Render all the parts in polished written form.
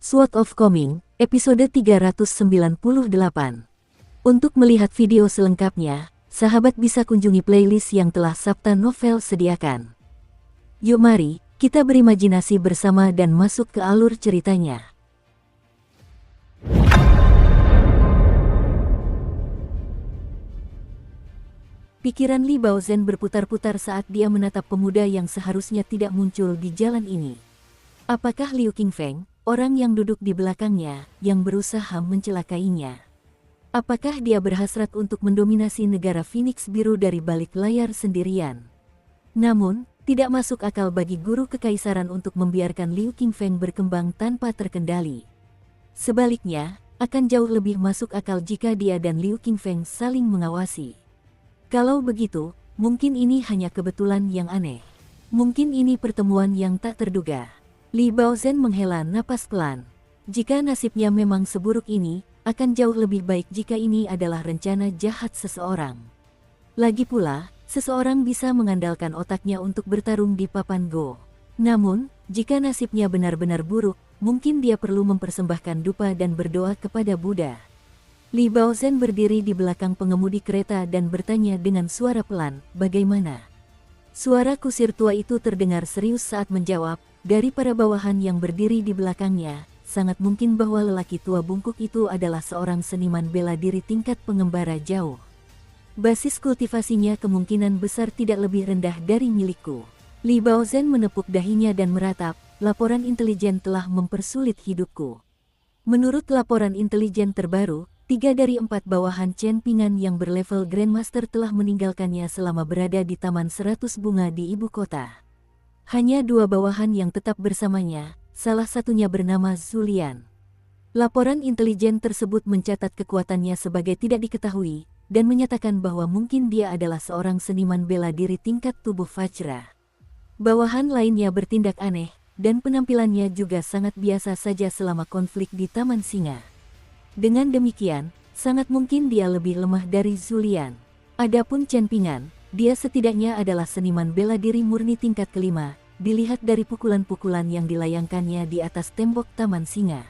Sword of Coming, episode 398. Untuk melihat video selengkapnya, sahabat bisa kunjungi playlist yang telah Sabta Novel sediakan. Yuk mari, kita berimajinasi bersama dan masuk ke alur ceritanya. Pikiran Li Baozhen berputar-putar saat dia menatap pemuda yang seharusnya tidak muncul di jalan ini. Apakah Liu Qingfeng, orang yang duduk di belakangnya, yang berusaha mencelakainya? Apakah dia berhasrat untuk mendominasi negara Phoenix Biru dari balik layar sendirian? Namun, tidak masuk akal bagi guru kekaisaran untuk membiarkan Liu Qingfeng berkembang tanpa terkendali. Sebaliknya, akan jauh lebih masuk akal jika dia dan Liu Qingfeng saling mengawasi. Kalau begitu, mungkin ini hanya kebetulan yang aneh. Mungkin ini pertemuan yang tak terduga. Li Baozhen menghela napas pelan. Jika nasibnya memang seburuk ini, akan jauh lebih baik jika ini adalah rencana jahat seseorang. Lagi pula, seseorang bisa mengandalkan otaknya untuk bertarung di papan Go. Namun, jika nasibnya benar-benar buruk, mungkin dia perlu mempersembahkan dupa dan berdoa kepada Buddha. Li Baozhen berdiri di belakang pengemudi kereta dan bertanya dengan suara pelan, "Bagaimana?" Suara kusir tua itu terdengar serius saat menjawab, dari para bawahan yang berdiri di belakangnya, sangat mungkin bahwa lelaki tua bungkuk itu adalah seorang seniman bela diri tingkat pengembara jauh. Basis kultivasinya kemungkinan besar tidak lebih rendah dari milikku. Li Baozhen menepuk dahinya dan meratap, "Laporan intelijen telah mempersulit hidupku." Menurut laporan intelijen terbaru, 3 dari 4 bawahan Chen Pingan yang berlevel Grandmaster telah meninggalkannya selama berada di Taman 100 Bunga di ibu kota. Hanya 2 bawahan yang tetap bersamanya, salah satunya bernama Zulian. Laporan intelijen tersebut mencatat kekuatannya sebagai tidak diketahui, dan menyatakan bahwa mungkin dia adalah seorang seniman bela diri tingkat tubuh Vajra. Bawahan lainnya bertindak aneh, dan penampilannya juga sangat biasa saja selama konflik di Taman Singa. Dengan demikian, sangat mungkin dia lebih lemah dari Zulian. Adapun Chen Pingan, dia setidaknya adalah seniman bela diri murni tingkat kelima, dilihat dari pukulan-pukulan yang dilayangkannya di atas tembok Taman Singa.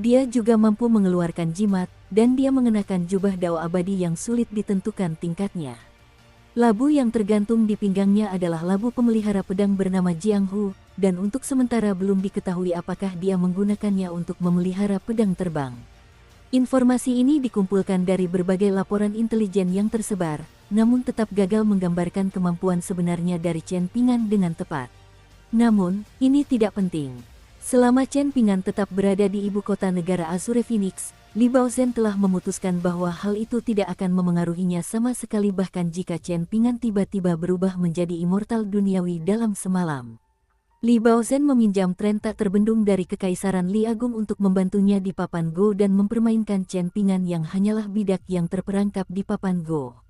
Dia juga mampu mengeluarkan jimat, dan dia mengenakan jubah dao abadi yang sulit ditentukan tingkatnya. Labu yang tergantung di pinggangnya adalah labu pemelihara pedang bernama Jiang Hu, dan untuk sementara belum diketahui apakah dia menggunakannya untuk memelihara pedang terbang. Informasi ini dikumpulkan dari berbagai laporan intelijen yang tersebar, namun tetap gagal menggambarkan kemampuan sebenarnya dari Chen Pingan dengan tepat. Namun, ini tidak penting. Selama Chen Pingan tetap berada di ibu kota negara Azure Phoenix, Li Baozhen telah memutuskan bahwa hal itu tidak akan memengaruhinya sama sekali bahkan jika Chen Pingan tiba-tiba berubah menjadi immortal duniawi dalam semalam. Li Baozhen meminjam tren tak terbendung dari Kekaisaran Li Agung untuk membantunya di papan Go dan mempermainkan Chen Pingan yang hanyalah bidak yang terperangkap di papan Go.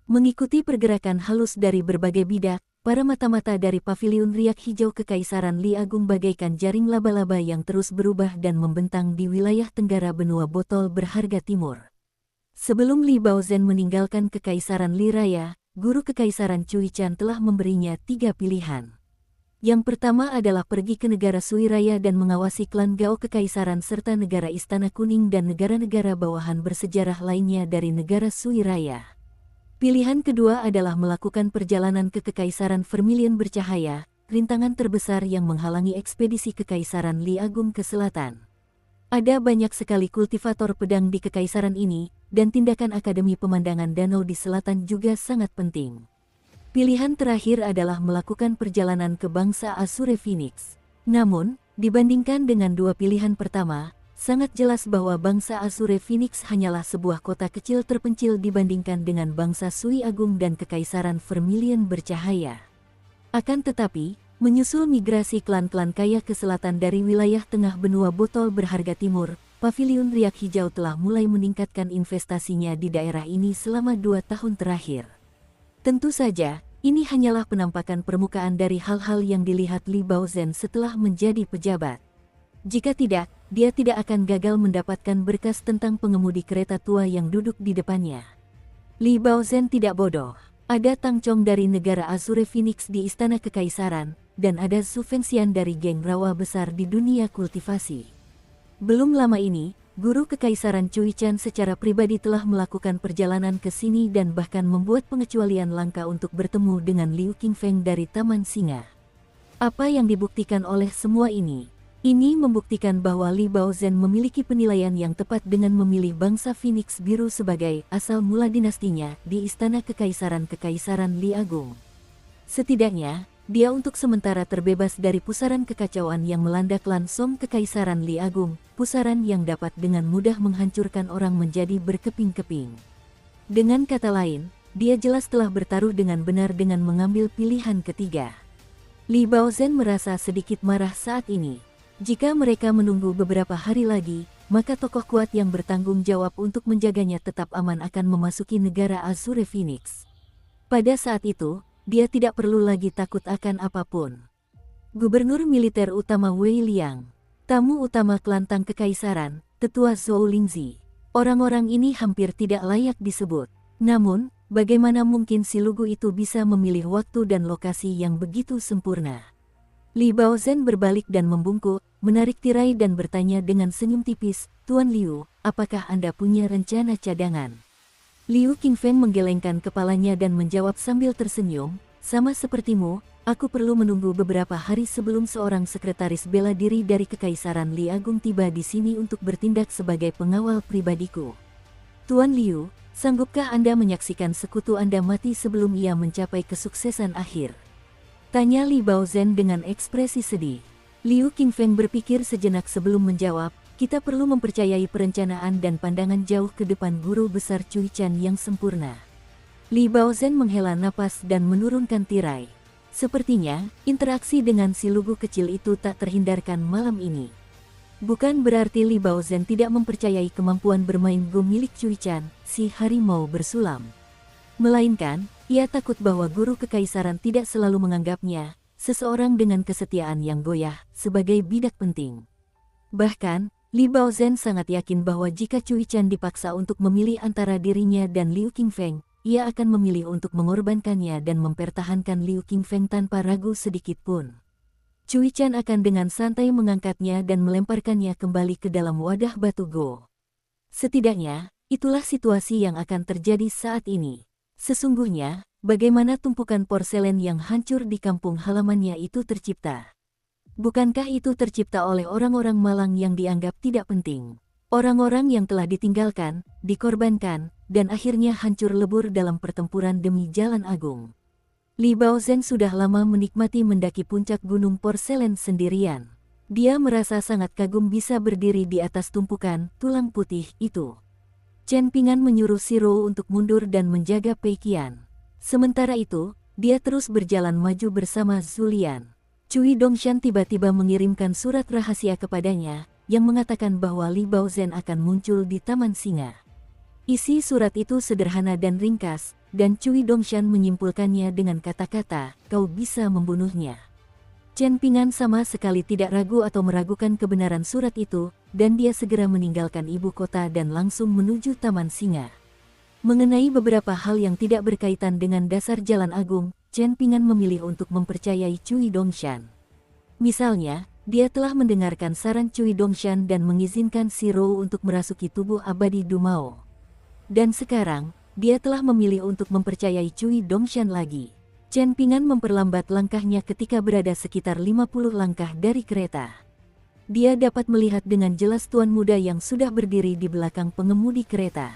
Mengikuti pergerakan halus dari berbagai bidak, para mata-mata dari paviliun riak hijau Kekaisaran Li Agung bagaikan jaring laba-laba yang terus berubah dan membentang di wilayah tenggara benua botol berharga timur. Sebelum Li Baozhen meninggalkan Kekaisaran Li Raya, guru Kekaisaran Cui Chan telah memberinya 3 pilihan. Yang pertama adalah pergi ke negara Sui Raya dan mengawasi klan Gao Kekaisaran serta negara Istana Kuning dan negara-negara bawahan bersejarah lainnya dari negara Sui Raya. Pilihan kedua adalah melakukan perjalanan ke Kekaisaran Vermilion Bercahaya, rintangan terbesar yang menghalangi ekspedisi Kekaisaran Li Agung ke selatan. Ada banyak sekali kultivator pedang di Kekaisaran ini, dan tindakan Akademi Pemandangan Danau di selatan juga sangat penting. Pilihan terakhir adalah melakukan perjalanan ke bangsa Azure Phoenix. Namun, dibandingkan dengan 2 pilihan pertama, sangat jelas bahwa bangsa Azure Phoenix hanyalah sebuah kota kecil terpencil dibandingkan dengan bangsa Sui Agung dan Kekaisaran Vermilion Bercahaya. Akan tetapi, menyusul migrasi klan-klan kaya ke selatan dari wilayah tengah benua botol berharga timur, paviliun riak hijau telah mulai meningkatkan investasinya di daerah ini selama 2 tahun terakhir. Tentu saja, ini hanyalah penampakan permukaan dari hal-hal yang dilihat Li Baozhen setelah menjadi pejabat. Jika tidak, dia tidak akan gagal mendapatkan berkas tentang pengemudi kereta tua yang duduk di depannya. Li Baozhen tidak bodoh. Ada Tang Chong dari negara Azure Phoenix di Istana Kekaisaran, dan ada Su Fengxian dari geng rawa besar di dunia kultivasi. Belum lama ini, guru kekaisaran Cuichan secara pribadi telah melakukan perjalanan ke sini dan bahkan membuat pengecualian langka untuk bertemu dengan Liu Qingfeng dari Taman Singa. Apa yang dibuktikan oleh semua ini? Ini membuktikan bahwa Li Baozhen memiliki penilaian yang tepat dengan memilih bangsa Phoenix Biru sebagai asal mula dinastinya di Istana Kekaisaran Li Agung. Setidaknya, dia untuk sementara terbebas dari pusaran kekacauan yang melanda klan Song Kekaisaran Li Agung, pusaran yang dapat dengan mudah menghancurkan orang menjadi berkeping-keping. Dengan kata lain, dia jelas telah bertaruh dengan benar dengan mengambil pilihan ketiga. Li Baozhen merasa sedikit marah saat ini. Jika mereka menunggu beberapa hari lagi, maka tokoh kuat yang bertanggung jawab untuk menjaganya tetap aman akan memasuki negara Azure Phoenix. Pada saat itu, dia tidak perlu lagi takut akan apapun. Gubernur militer utama Wei Liang, tamu utama klan Tang Kekaisaran, tetua Zhou Lingzi. Orang-orang ini hampir tidak layak disebut. Namun, bagaimana mungkin si lugu itu bisa memilih waktu dan lokasi yang begitu sempurna? Li Baozhen berbalik dan membungkuk, menarik tirai dan bertanya dengan senyum tipis, "Tuan Liu, apakah Anda punya rencana cadangan?" Liu Qingfeng menggelengkan kepalanya dan menjawab sambil tersenyum, "Sama sepertimu, aku perlu menunggu beberapa hari sebelum seorang sekretaris bela diri dari Kekaisaran Li Agung tiba di sini untuk bertindak sebagai pengawal pribadiku." "Tuan Liu, sanggupkah Anda menyaksikan sekutu Anda mati sebelum ia mencapai kesuksesan akhir?" tanya Li Baozhen dengan ekspresi sedih. Liu Qingfeng berpikir sejenak sebelum menjawab, "Kita perlu mempercayai perencanaan dan pandangan jauh ke depan guru besar Cuichan yang sempurna." Li Baozhen menghela napas dan menurunkan tirai. Sepertinya, interaksi dengan si lugu kecil itu tak terhindarkan malam ini. Bukan berarti Li Baozhen tidak mempercayai kemampuan bermain Go milik Cuichan, si harimau bersulam. Melainkan, ia takut bahwa guru kekaisaran tidak selalu menganggapnya, seseorang dengan kesetiaan yang goyah, sebagai bidak penting. Bahkan, Li Baozhen sangat yakin bahwa jika Cuichan dipaksa untuk memilih antara dirinya dan Liu Qingfeng, ia akan memilih untuk mengorbankannya dan mempertahankan Liu Qingfeng tanpa ragu sedikit pun. Cuichan akan dengan santai mengangkatnya dan melemparkannya kembali ke dalam wadah batu Go. Setidaknya, itulah situasi yang akan terjadi saat ini. Sesungguhnya, bagaimana tumpukan porselen yang hancur di kampung halamannya itu tercipta? Bukankah itu tercipta oleh orang-orang malang yang dianggap tidak penting? Orang-orang yang telah ditinggalkan, dikorbankan, dan akhirnya hancur lebur dalam pertempuran demi jalan agung. Li Baozhen sudah lama menikmati mendaki puncak gunung porselen sendirian. Dia merasa sangat kagum bisa berdiri di atas tumpukan tulang putih itu. Chen Pingan menyuruh Siro untuk mundur dan menjaga Pei Qian. Sementara itu, dia terus berjalan maju bersama Zulian. Cui Dongshan tiba-tiba mengirimkan surat rahasia kepadanya, yang mengatakan bahwa Li Baozhen akan muncul di Taman Singa. Isi surat itu sederhana dan ringkas, dan Cui Dongshan menyimpulkannya dengan kata-kata, "Kau bisa membunuhnya." Chen Pingan sama sekali tidak ragu atau meragukan kebenaran surat itu, dan dia segera meninggalkan ibu kota dan langsung menuju Taman Singa. Mengenai beberapa hal yang tidak berkaitan dengan dasar jalan agung, Chen Pingan memilih untuk mempercayai Cui Dongshan. Misalnya, dia telah mendengarkan saran Cui Dongshan dan mengizinkan Siro untuk merasuki tubuh abadi Dumao. Dan sekarang, dia telah memilih untuk mempercayai Cui Dongshan lagi. Chen Pingan memperlambat langkahnya ketika berada sekitar 50 langkah dari kereta. Dia dapat melihat dengan jelas tuan muda yang sudah berdiri di belakang pengemudi kereta.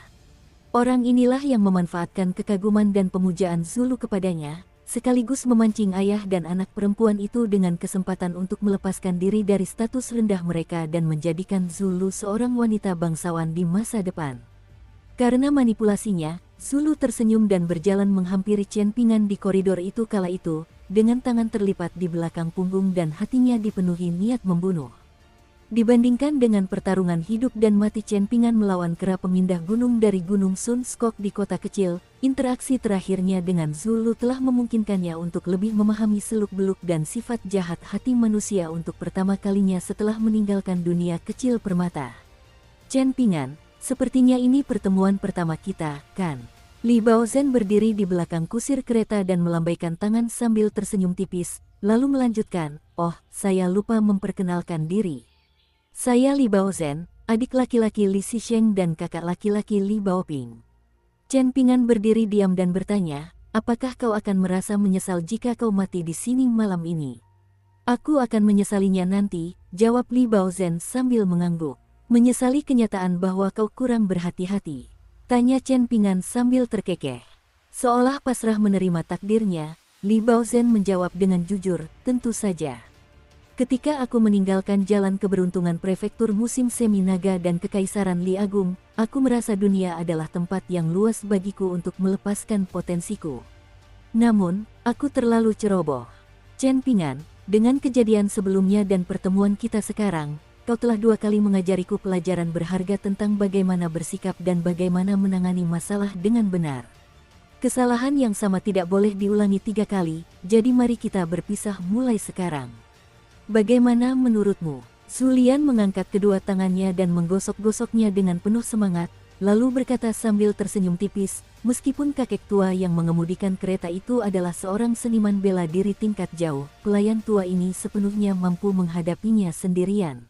Orang inilah yang memanfaatkan kekaguman dan pemujaan Zulu kepadanya, sekaligus memancing ayah dan anak perempuan itu dengan kesempatan untuk melepaskan diri dari status rendah mereka dan menjadikan Zulu seorang wanita bangsawan di masa depan. Karena manipulasinya, Zulu tersenyum dan berjalan menghampiri Chen Pingan di koridor itu kala itu, dengan tangan terlipat di belakang punggung dan hatinya dipenuhi niat membunuh. Dibandingkan dengan pertarungan hidup dan mati Chen Pingan melawan kera pemindah gunung dari Gunung Sun Skok di kota kecil, interaksi terakhirnya dengan Zulu telah memungkinkannya untuk lebih memahami seluk-beluk dan sifat jahat hati manusia untuk pertama kalinya setelah meninggalkan dunia kecil permata. Chen Pingan, sepertinya ini pertemuan pertama kita, kan? Li Baozhen berdiri di belakang kusir kereta dan melambaikan tangan sambil tersenyum tipis, lalu melanjutkan, "Oh, saya lupa memperkenalkan diri. Saya Li Baozhen, adik laki-laki Li Zisheng dan kakak laki-laki Li Baoping. Chen Pingan berdiri diam dan bertanya, apakah kau akan merasa menyesal jika kau mati di sini malam ini? Aku akan menyesalinya nanti, jawab Li Baozhen sambil mengangguk. Menyesali kenyataan bahwa kau kurang berhati-hati? Tanya Chen Pingan sambil terkekeh. Seolah pasrah menerima takdirnya, Li Baozhen menjawab dengan jujur, tentu saja. Ketika aku meninggalkan jalan keberuntungan prefektur musim semi naga dan kekaisaran Li Agung, aku merasa dunia adalah tempat yang luas bagiku untuk melepaskan potensiku. Namun, aku terlalu ceroboh. Chen Pingan, dengan kejadian sebelumnya dan pertemuan kita sekarang, kau telah 2 kali mengajariku pelajaran berharga tentang bagaimana bersikap dan bagaimana menangani masalah dengan benar. Kesalahan yang sama tidak boleh diulangi 3 kali, jadi mari kita berpisah mulai sekarang. Bagaimana menurutmu? Zulian mengangkat kedua tangannya dan menggosok-gosoknya dengan penuh semangat, lalu berkata sambil tersenyum tipis, meskipun kakek tua yang mengemudikan kereta itu adalah seorang seniman bela diri tingkat jauh, pelayan tua ini sepenuhnya mampu menghadapinya sendirian.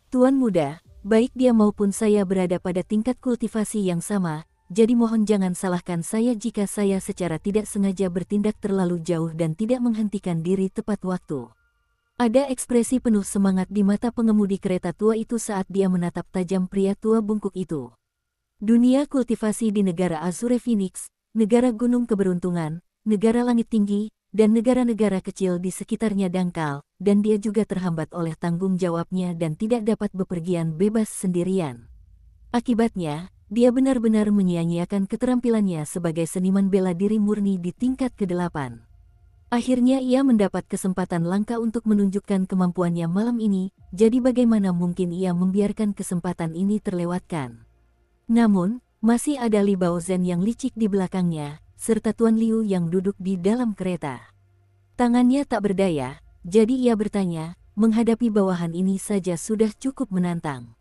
Tuan muda, baik dia maupun saya berada pada tingkat kultivasi yang sama, jadi mohon jangan salahkan saya jika saya secara tidak sengaja bertindak terlalu jauh dan tidak menghentikan diri tepat waktu. Ada ekspresi penuh semangat di mata pengemudi kereta tua itu saat dia menatap tajam pria tua bungkuk itu. Dunia kultivasi di negara Azure Phoenix, negara gunung keberuntungan, negara langit tinggi, dan negara-negara kecil di sekitarnya dangkal, dan dia juga terhambat oleh tanggung jawabnya dan tidak dapat bepergian bebas sendirian. Akibatnya, dia benar-benar menyia-nyiakan keterampilannya sebagai seniman bela diri murni di tingkat ke-8. Akhirnya ia mendapat kesempatan langka untuk menunjukkan kemampuannya malam ini, jadi bagaimana mungkin ia membiarkan kesempatan ini terlewatkan. Namun, masih ada Li Baozhen yang licik di belakangnya, serta Tuan Liu yang duduk di dalam kereta. Tangannya tak berdaya, jadi ia bertanya, menghadapi bawahan ini saja sudah cukup menantang.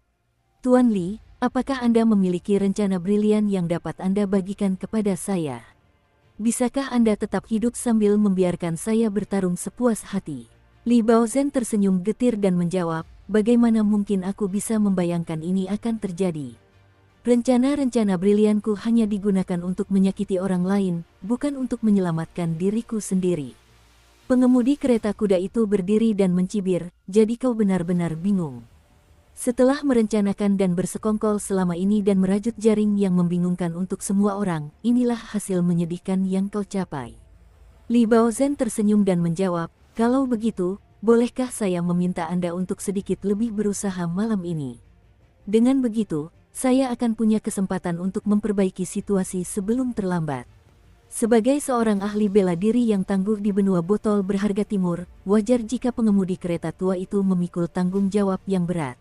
Tuan Li, apakah Anda memiliki rencana brilian yang dapat Anda bagikan kepada saya? Bisakah Anda tetap hidup sambil membiarkan saya bertarung sepuas hati? Li Baozhen tersenyum getir dan menjawab, bagaimana mungkin aku bisa membayangkan ini akan terjadi? Rencana-rencana brilianku hanya digunakan untuk menyakiti orang lain, bukan untuk menyelamatkan diriku sendiri. Pengemudi kereta kuda itu berdiri dan mencibir, jadi kau benar-benar bingung. Setelah merencanakan dan bersekongkol selama ini dan merajut jaring yang membingungkan untuk semua orang, inilah hasil menyedihkan yang kau capai. Li Baozhen tersenyum dan menjawab, kalau begitu, bolehkah saya meminta Anda untuk sedikit lebih berusaha malam ini? Dengan begitu, saya akan punya kesempatan untuk memperbaiki situasi sebelum terlambat. Sebagai seorang ahli bela diri yang tangguh di benua botol berharga timur, wajar jika pengemudi kereta tua itu memikul tanggung jawab yang berat.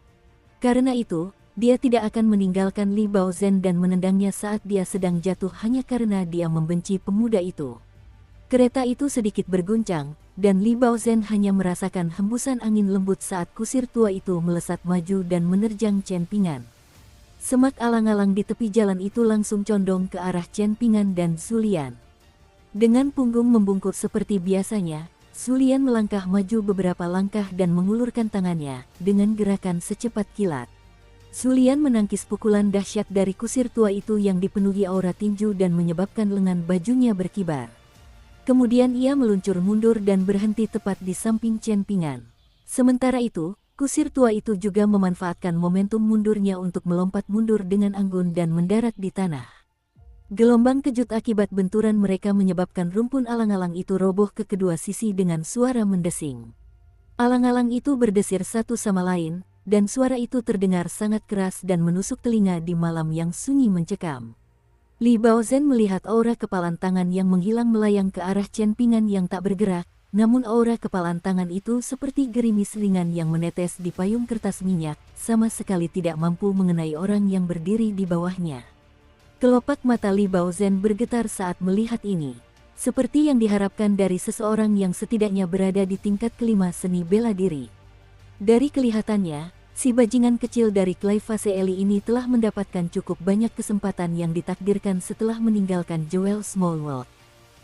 Karena itu, dia tidak akan meninggalkan Li Baozhen dan menendangnya saat dia sedang jatuh hanya karena dia membenci pemuda itu. Kereta itu sedikit berguncang, dan Li Baozhen hanya merasakan hembusan angin lembut saat kusir tua itu melesat maju dan menerjang Chen Pingan. Semak alang-alang di tepi jalan itu langsung condong ke arah Chen Pingan dan Zulian. Dengan punggung membungkuk seperti biasanya, Zulian melangkah maju beberapa langkah dan mengulurkan tangannya, dengan gerakan secepat kilat. Zulian menangkis pukulan dahsyat dari kusir tua itu yang dipenuhi aura tinju dan menyebabkan lengan bajunya berkibar. Kemudian ia meluncur mundur dan berhenti tepat di samping Chen Pingan. Sementara itu, kusir tua itu juga memanfaatkan momentum mundurnya untuk melompat mundur dengan anggun dan mendarat di tanah. Gelombang kejut akibat benturan mereka menyebabkan rumpun alang-alang itu roboh ke kedua sisi dengan suara mendesing. Alang-alang itu berdesir satu sama lain, dan suara itu terdengar sangat keras dan menusuk telinga di malam yang sunyi mencekam. Li Baozhen melihat aura kepalan tangan yang menghilang melayang ke arah Chen Pingan yang tak bergerak, namun aura kepalan tangan itu seperti gerimis ringan yang menetes di payung kertas minyak, sama sekali tidak mampu mengenai orang yang berdiri di bawahnya. Kelopak mata Li Baozhen bergetar saat melihat ini. Seperti yang diharapkan dari seseorang yang setidaknya berada di tingkat kelima seni bela diri. Dari kelihatannya, si bajingan kecil dari Clivase Eli ini telah mendapatkan cukup banyak kesempatan yang ditakdirkan setelah meninggalkan Jewel Smallworld.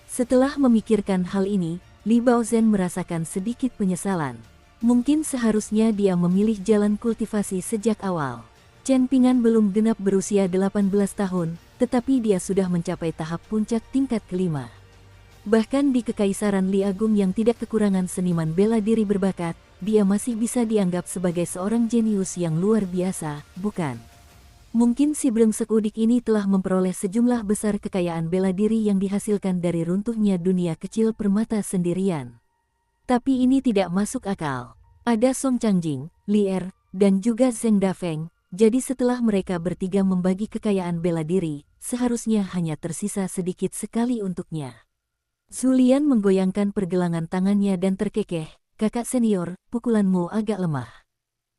Setelah memikirkan hal ini, Li Baozhen merasakan sedikit penyesalan. Mungkin seharusnya dia memilih jalan kultivasi sejak awal. Chen Ping'an belum genap berusia 18 tahun, tetapi dia sudah mencapai tahap puncak tingkat kelima. Bahkan di Kekaisaran Li Agung yang tidak kekurangan seniman bela diri berbakat, dia masih bisa dianggap sebagai seorang jenius yang luar biasa, bukan? Mungkin si brengsek udik ini telah memperoleh sejumlah besar kekayaan bela diri yang dihasilkan dari runtuhnya dunia kecil permata sendirian. Tapi ini tidak masuk akal. Ada Song Changjing, Li Er, dan juga Zheng Dafeng, jadi setelah mereka bertiga membagi kekayaan bela diri, seharusnya hanya tersisa sedikit sekali untuknya. Zulian menggoyangkan pergelangan tangannya dan terkekeh, kakak senior, pukulanmu agak lemah.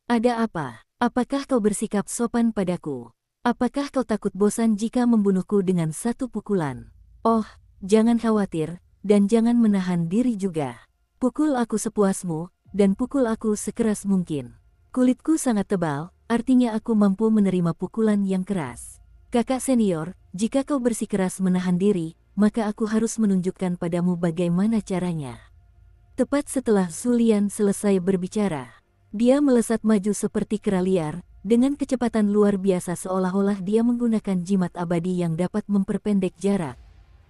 Ada apa? Apakah kau bersikap sopan padaku? Apakah kau takut bosan jika membunuhku dengan satu pukulan? Oh, jangan khawatir, dan jangan menahan diri juga. Pukul aku sepuasmu, dan pukul aku sekeras mungkin. Kulitku sangat tebal, artinya aku mampu menerima pukulan yang keras. Kakak senior, jika kau bersikeras menahan diri, maka aku harus menunjukkan padamu bagaimana caranya. Tepat setelah Zulian selesai berbicara, dia melesat maju seperti kera liar, dengan kecepatan luar biasa seolah-olah dia menggunakan jimat abadi yang dapat memperpendek jarak.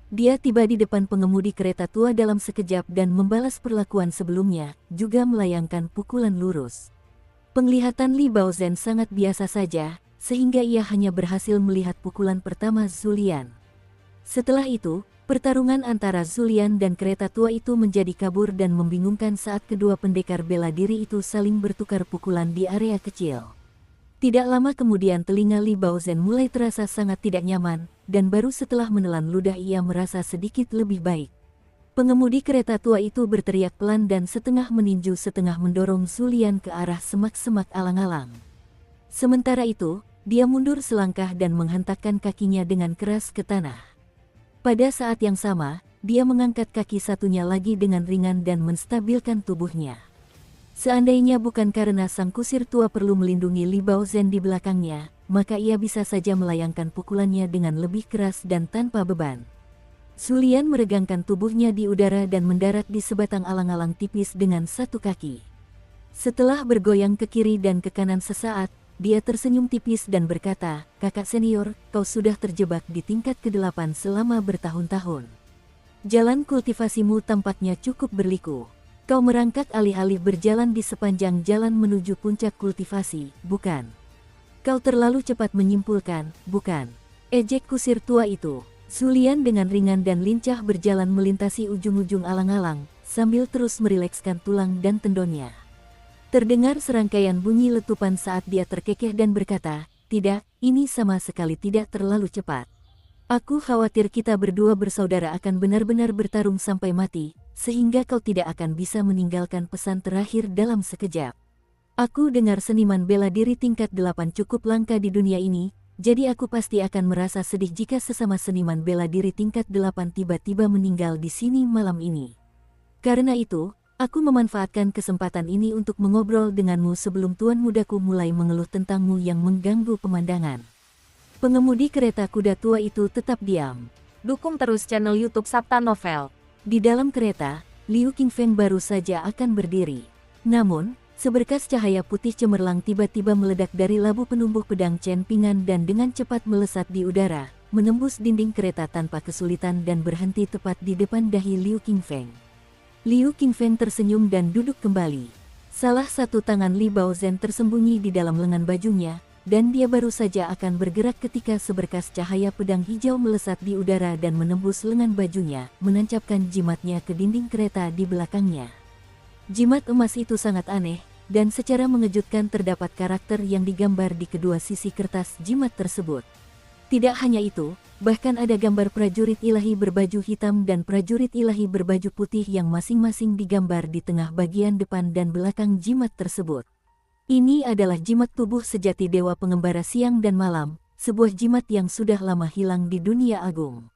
Dia tiba di depan pengemudi kereta tua dalam sekejap dan membalas perlakuan sebelumnya, juga melayangkan pukulan lurus. Penglihatan Li Baozhen sangat biasa saja, sehingga ia hanya berhasil melihat pukulan pertama Zulian. Setelah itu, pertarungan antara Zulian dan kereta tua itu menjadi kabur dan membingungkan saat kedua pendekar bela diri itu saling bertukar pukulan di area kecil. Tidak lama kemudian telinga Li Baozhen mulai terasa sangat tidak nyaman, dan baru setelah menelan ludah ia merasa sedikit lebih baik. Pengemudi kereta tua itu berteriak pelan dan setengah meninju setengah mendorong Zulian ke arah semak-semak alang-alang. Sementara itu, dia mundur selangkah dan menghentakkan kakinya dengan keras ke tanah. Pada saat yang sama, dia mengangkat kaki satunya lagi dengan ringan dan menstabilkan tubuhnya. Seandainya bukan karena sang kusir tua perlu melindungi Li Baozhen di belakangnya, maka ia bisa saja melayangkan pukulannya dengan lebih keras dan tanpa beban. Zulian meregangkan tubuhnya di udara dan mendarat di sebatang alang-alang tipis dengan satu kaki. Setelah bergoyang ke kiri dan ke kanan sesaat, dia tersenyum tipis dan berkata, "Kakak senior, kau sudah terjebak di tingkat ke-8 selama bertahun-tahun. Jalan kultivasimu tampaknya cukup berliku. Kau merangkak alih-alih berjalan di sepanjang jalan menuju puncak kultivasi, bukan? Kau terlalu cepat menyimpulkan, bukan?" Ejek kusir tua itu. Zulian dengan ringan dan lincah berjalan melintasi ujung-ujung alang-alang, sambil terus merilekskan tulang dan tendonnya. Terdengar serangkaian bunyi letupan saat dia terkekeh dan berkata, "Tidak, ini sama sekali tidak terlalu cepat. Aku khawatir kita berdua bersaudara akan benar-benar bertarung sampai mati, sehingga kau tidak akan bisa meninggalkan pesan terakhir dalam sekejap. Aku dengar seniman bela diri tingkat 8 cukup langka di dunia ini, jadi aku pasti akan merasa sedih jika sesama seniman bela diri tingkat 8 tiba-tiba meninggal di sini malam ini. Karena itu, aku memanfaatkan kesempatan ini untuk mengobrol denganmu sebelum tuan mudaku mulai mengeluh tentangmu yang mengganggu pemandangan." Pengemudi kereta kuda tua itu tetap diam. Dukung terus channel YouTube Sabta Novel. Di dalam kereta, Liu Qingfeng baru saja akan berdiri. Namun, seberkas cahaya putih cemerlang tiba-tiba meledak dari labu penumbuh pedang Chen Ping'an dan dengan cepat melesat di udara, menembus dinding kereta tanpa kesulitan dan berhenti tepat di depan dahi Liu Qingfeng. Liu Qingfeng tersenyum dan duduk kembali. Salah satu tangan Li Baozhen tersembunyi di dalam lengan bajunya, dan dia baru saja akan bergerak ketika seberkas cahaya pedang hijau melesat di udara dan menembus lengan bajunya, menancapkan jimatnya ke dinding kereta di belakangnya. Jimat emas itu sangat aneh, dan secara mengejutkan terdapat karakter yang digambar di kedua sisi kertas jimat tersebut. Tidak hanya itu, bahkan ada gambar prajurit ilahi berbaju hitam dan prajurit ilahi berbaju putih yang masing-masing digambar di tengah bagian depan dan belakang jimat tersebut. Ini adalah jimat tubuh sejati Dewa Pengembara Siang dan Malam, sebuah jimat yang sudah lama hilang di dunia agung.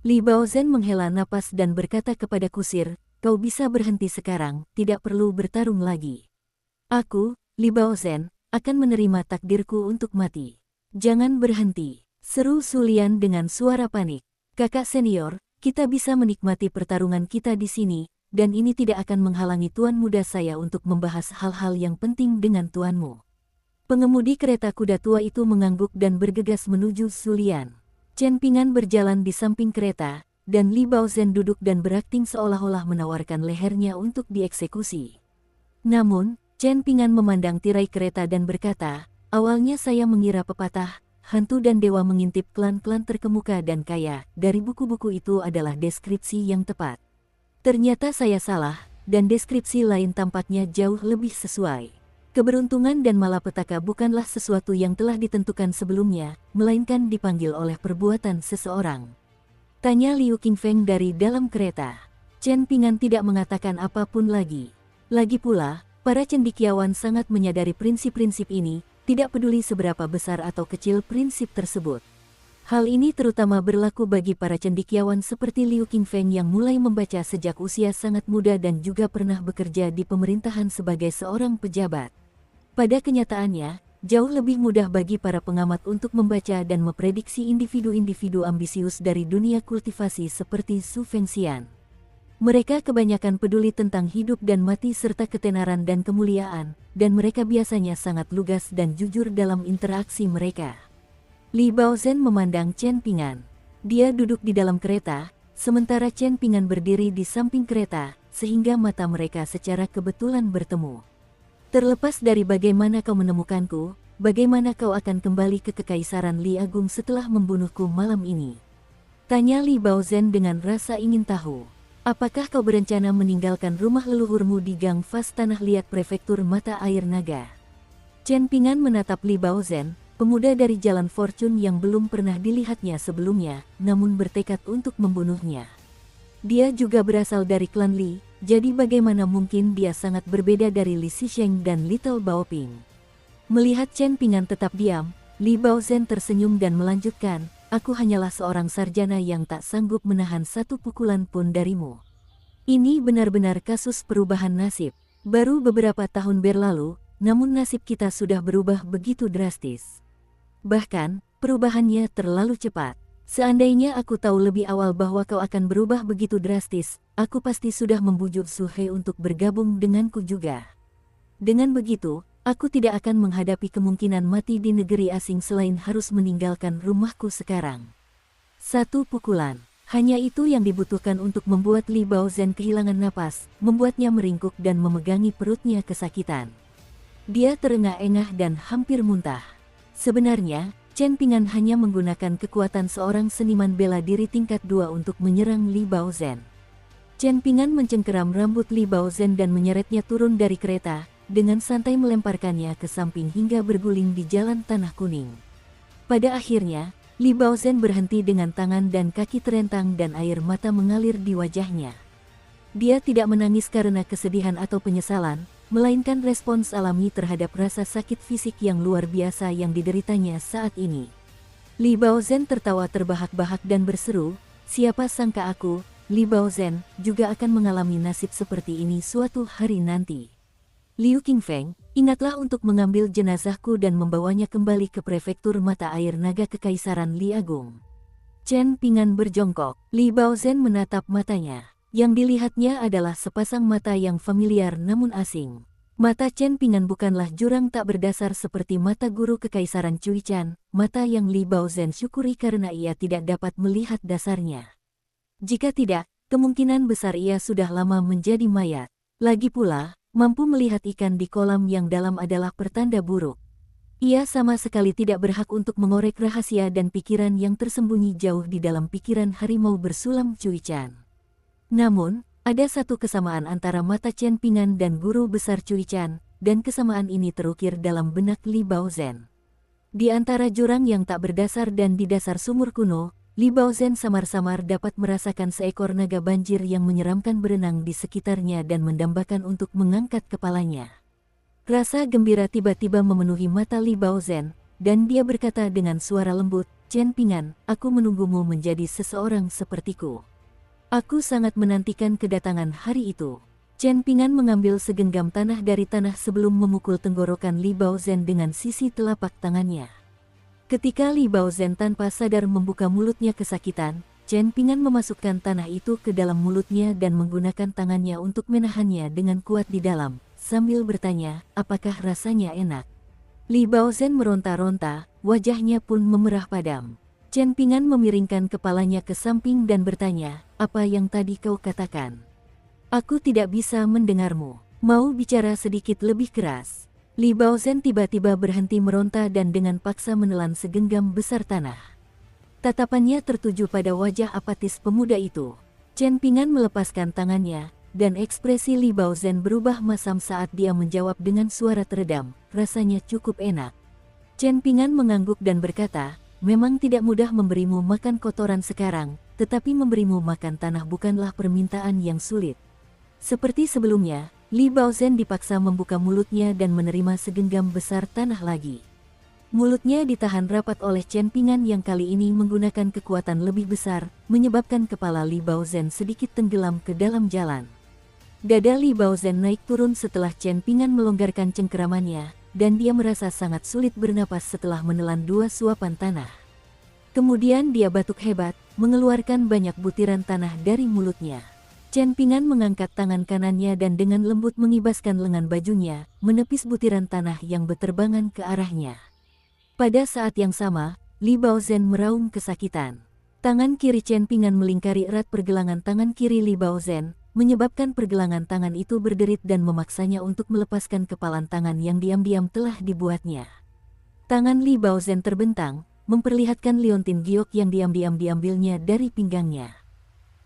Li Baozhen menghela napas dan berkata kepada kusir, "Kau bisa berhenti sekarang, tidak perlu bertarung lagi. Aku, Li Baozhen, akan menerima takdirku untuk mati." "Jangan berhenti," seru Zulian dengan suara panik. "Kakak senior, kita bisa menikmati pertarungan kita di sini, dan ini tidak akan menghalangi tuan muda saya untuk membahas hal-hal yang penting dengan tuanmu. Pengemudi kereta kuda tua itu mengangguk dan bergegas menuju Zulian. Chen Ping'an berjalan di samping kereta, dan Li Baozhen duduk dan berakting seolah-olah menawarkan lehernya untuk dieksekusi. Namun, Chen Ping'an memandang tirai kereta dan berkata, awalnya saya mengira pepatah, hantu dan dewa mengintip klan-klan terkemuka dan kaya dari buku-buku itu adalah deskripsi yang tepat. Ternyata saya salah, dan deskripsi lain tampaknya jauh lebih sesuai. Keberuntungan dan malapetaka bukanlah sesuatu yang telah ditentukan sebelumnya, melainkan dipanggil oleh perbuatan seseorang. Tanya Liu Qingfeng dari dalam kereta. Chen Ping'an tidak mengatakan apapun lagi. Lagi pula, para cendekiawan sangat menyadari prinsip-prinsip ini, tidak peduli seberapa besar atau kecil prinsip tersebut. Hal ini terutama berlaku bagi para cendekiawan seperti Liu Qingfeng yang mulai membaca sejak usia sangat muda dan juga pernah bekerja di pemerintahan sebagai seorang pejabat. Pada kenyataannya, jauh lebih mudah bagi para pengamat untuk membaca dan memprediksi individu-individu ambisius dari dunia kultivasi seperti Su Fengxian. Mereka kebanyakan peduli tentang hidup dan mati serta ketenaran dan kemuliaan, dan mereka biasanya sangat lugas dan jujur dalam interaksi mereka. Li Baozhen memandang Chen Ping'an. Dia duduk di dalam kereta, sementara Chen Ping'an berdiri di samping kereta, sehingga mata mereka secara kebetulan bertemu. Terlepas dari bagaimana kau menemukanku, bagaimana kau akan kembali ke Kekaisaran Li Agung setelah membunuhku malam ini? Tanya Li Baozhen dengan rasa ingin tahu. Apakah kau berencana meninggalkan rumah leluhurmu di Gang Fas Tanah Liat Prefektur Mata Air Naga? Chen Ping'an menatap Li Baozhen, pemuda dari Jalan Fortune yang belum pernah dilihatnya sebelumnya, namun bertekad untuk membunuhnya. Dia juga berasal dari klan Li, jadi bagaimana mungkin dia sangat berbeda dari Li Zisheng dan Little Baoping? Melihat Chen Ping'an tetap diam, Li Baozhen tersenyum dan melanjutkan, aku hanyalah seorang sarjana yang tak sanggup menahan satu pukulan pun darimu. Ini benar-benar kasus perubahan nasib. Baru beberapa tahun berlalu, namun nasib kita sudah berubah begitu drastis. Bahkan, perubahannya terlalu cepat. Seandainya aku tahu lebih awal bahwa kau akan berubah begitu drastis, aku pasti sudah membujuk Su He untuk bergabung denganku juga. Dengan begitu, aku tidak akan menghadapi kemungkinan mati di negeri asing selain harus meninggalkan rumahku sekarang. Satu pukulan, hanya itu yang dibutuhkan untuk membuat Li Baozhen kehilangan napas, membuatnya meringkuk dan memegangi perutnya kesakitan. Dia terengah-engah dan hampir muntah. Sebenarnya, Chen Ping'an hanya menggunakan kekuatan seorang seniman bela diri tingkat 2 untuk menyerang Li Baozhen. Chen Ping'an mencengkeram rambut Li Baozhen dan menyeretnya turun dari kereta, dengan santai melemparkannya ke samping hingga berguling di jalan tanah kuning. Pada akhirnya, Li Baozhen berhenti dengan tangan dan kaki terentang dan air mata mengalir di wajahnya. Dia tidak menangis karena kesedihan atau penyesalan, melainkan respons alami terhadap rasa sakit fisik yang luar biasa yang dideritanya saat ini. Li Baozhen tertawa terbahak-bahak dan berseru, siapa sangka aku, Li Baozhen, juga akan mengalami nasib seperti ini suatu hari nanti. Liu Qingfeng, ingatlah untuk mengambil jenazahku dan membawanya kembali ke Prefektur Mata Air Naga Kekaisaran Li Agung. Chen Ping'an berjongkok, Li Baozhen menatap matanya. Yang dilihatnya adalah sepasang mata yang familiar namun asing. Mata Chen Ping'an bukanlah jurang tak berdasar seperti mata guru Kekaisaran Cuichan, mata yang Li Baozhen syukuri karena ia tidak dapat melihat dasarnya. Jika tidak, kemungkinan besar ia sudah lama menjadi mayat. Lagi pula, mampu melihat ikan di kolam yang dalam adalah pertanda buruk. Ia sama sekali tidak berhak untuk mengorek rahasia dan pikiran yang tersembunyi jauh di dalam pikiran harimau bersulam Cuichan. Namun, ada satu kesamaan antara mata Chen Ping'an dan guru besar Cuichan, dan kesamaan ini terukir dalam benak Li Baozhen. Di antara jurang yang tak berdasar dan di dasar sumur kuno, Li Baozhen samar-samar dapat merasakan seekor naga banjir yang menyeramkan berenang di sekitarnya dan mendambakan untuk mengangkat kepalanya. Rasa gembira tiba-tiba memenuhi mata Li Baozhen, dan dia berkata dengan suara lembut, Chen Ping'an, aku menunggumu menjadi seseorang sepertiku. Aku sangat menantikan kedatangan hari itu. Chen Ping'an mengambil segenggam tanah dari tanah sebelum memukul tenggorokan Li Baozhen dengan sisi telapak tangannya. Ketika Li Baozhen tanpa sadar membuka mulutnya kesakitan, Chen Pingan memasukkan tanah itu ke dalam mulutnya dan menggunakan tangannya untuk menahannya dengan kuat di dalam, sambil bertanya, apakah rasanya enak? Li Baozhen meronta-ronta, wajahnya pun memerah padam. Chen Pingan memiringkan kepalanya ke samping dan bertanya, apa yang tadi kau katakan? Aku tidak bisa mendengarmu. Mau bicara sedikit lebih keras. Li Baozhen tiba-tiba berhenti meronta dan dengan paksa menelan segenggam besar tanah. Tatapannya tertuju pada wajah apatis pemuda itu. Chen Pingan melepaskan tangannya, dan ekspresi Li Baozhen berubah masam saat dia menjawab dengan suara teredam, rasanya cukup enak. Chen Pingan mengangguk dan berkata, memang tidak mudah memberimu makan kotoran sekarang, tetapi memberimu makan tanah bukanlah permintaan yang sulit. Seperti sebelumnya, Li Baozhen dipaksa membuka mulutnya dan menerima segenggam besar tanah lagi. Mulutnya ditahan rapat oleh Chen Pingan yang kali ini menggunakan kekuatan lebih besar, menyebabkan kepala Li Baozhen sedikit tenggelam ke dalam jalan. Dada Li Baozhen naik turun setelah Chen Pingan melonggarkan cengkeramannya, dan dia merasa sangat sulit bernapas setelah menelan 2 suapan tanah. Kemudian dia batuk hebat, mengeluarkan banyak butiran tanah dari mulutnya. Chen Pingan mengangkat tangan kanannya dan dengan lembut mengibaskan lengan bajunya, menepis butiran tanah yang berterbangan ke arahnya. Pada saat yang sama, Li Baozhen meraung kesakitan. Tangan kiri Chen Pingan melingkari erat pergelangan tangan kiri Li Baozhen, menyebabkan pergelangan tangan itu berderit dan memaksanya untuk melepaskan kepalan tangan yang diam-diam telah dibuatnya. Tangan Li Baozhen terbentang, memperlihatkan liontin giok yang diam-diam diambilnya dari pinggangnya.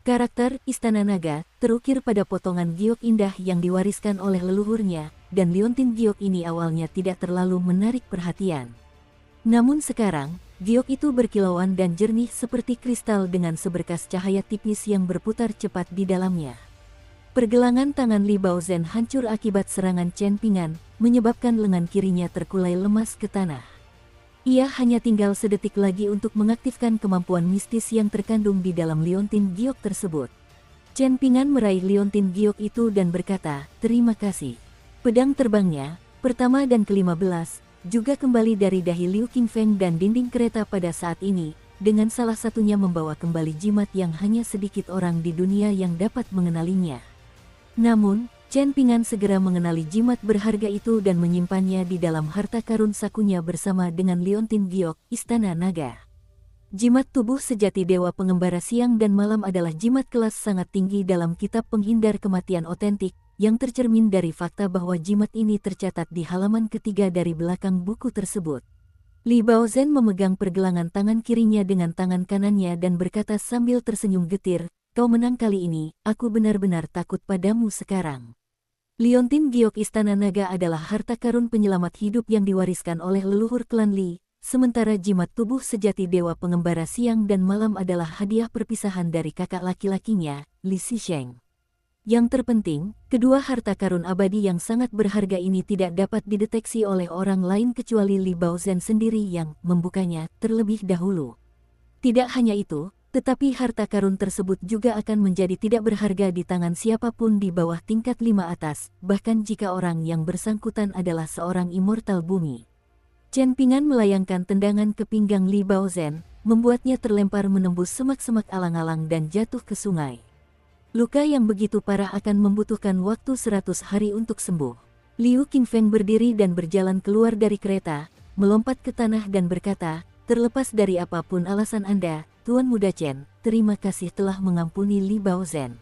Karakter Istana Naga terukir pada potongan giok indah yang diwariskan oleh leluhurnya, dan liontin giok ini awalnya tidak terlalu menarik perhatian. Namun sekarang, giok itu berkilauan dan jernih seperti kristal dengan seberkas cahaya tipis yang berputar cepat di dalamnya. Pergelangan tangan Li Baozhen hancur akibat serangan Chen Pingan, menyebabkan lengan kirinya terkulai lemas ke tanah. Ia hanya tinggal sedetik lagi untuk mengaktifkan kemampuan mistis yang terkandung di dalam liontin giok tersebut. Chen Pingan meraih liontin giok itu dan berkata, terima kasih. Pedang terbangnya, pertama dan ke-15, juga kembali dari dahi Liu Qingfeng dan dinding kereta pada saat ini, dengan salah satunya membawa kembali jimat yang hanya sedikit orang di dunia yang dapat mengenalinya. Namun, Chen Pingan segera mengenali jimat berharga itu dan menyimpannya di dalam harta karun sakunya bersama dengan liontin giok, Istana Naga. Jimat tubuh sejati Dewa Pengembara Siang dan Malam adalah jimat kelas sangat tinggi dalam kitab penghindar kematian otentik, yang tercermin dari fakta bahwa jimat ini tercatat di halaman ketiga dari belakang buku tersebut. Li Baozhen memegang pergelangan tangan kirinya dengan tangan kanannya dan berkata sambil tersenyum getir, kau menang kali ini, aku benar-benar takut padamu sekarang. Liontin giok Istana Naga adalah harta karun penyelamat hidup yang diwariskan oleh leluhur klan Li, sementara jimat tubuh sejati Dewa Pengembara Siang dan Malam adalah hadiah perpisahan dari kakak laki-lakinya, Li Zisheng. Yang terpenting, kedua harta karun abadi yang sangat berharga ini tidak dapat dideteksi oleh orang lain kecuali Li Baozhen sendiri yang membukanya terlebih dahulu. Tidak hanya itu, tetapi harta karun tersebut juga akan menjadi tidak berharga di tangan siapapun di bawah tingkat 5 atas, bahkan jika orang yang bersangkutan adalah seorang immortal bumi. Chen Pingan melayangkan tendangan ke pinggang Li Baozhen, membuatnya terlempar menembus semak-semak alang-alang dan jatuh ke sungai. Luka yang begitu parah akan membutuhkan waktu 100 hari untuk sembuh. Liu Qingfeng berdiri dan berjalan keluar dari kereta, melompat ke tanah dan berkata, terlepas dari apapun alasan Anda, Tuan Muda Chen, terima kasih telah mengampuni Li Baozhen.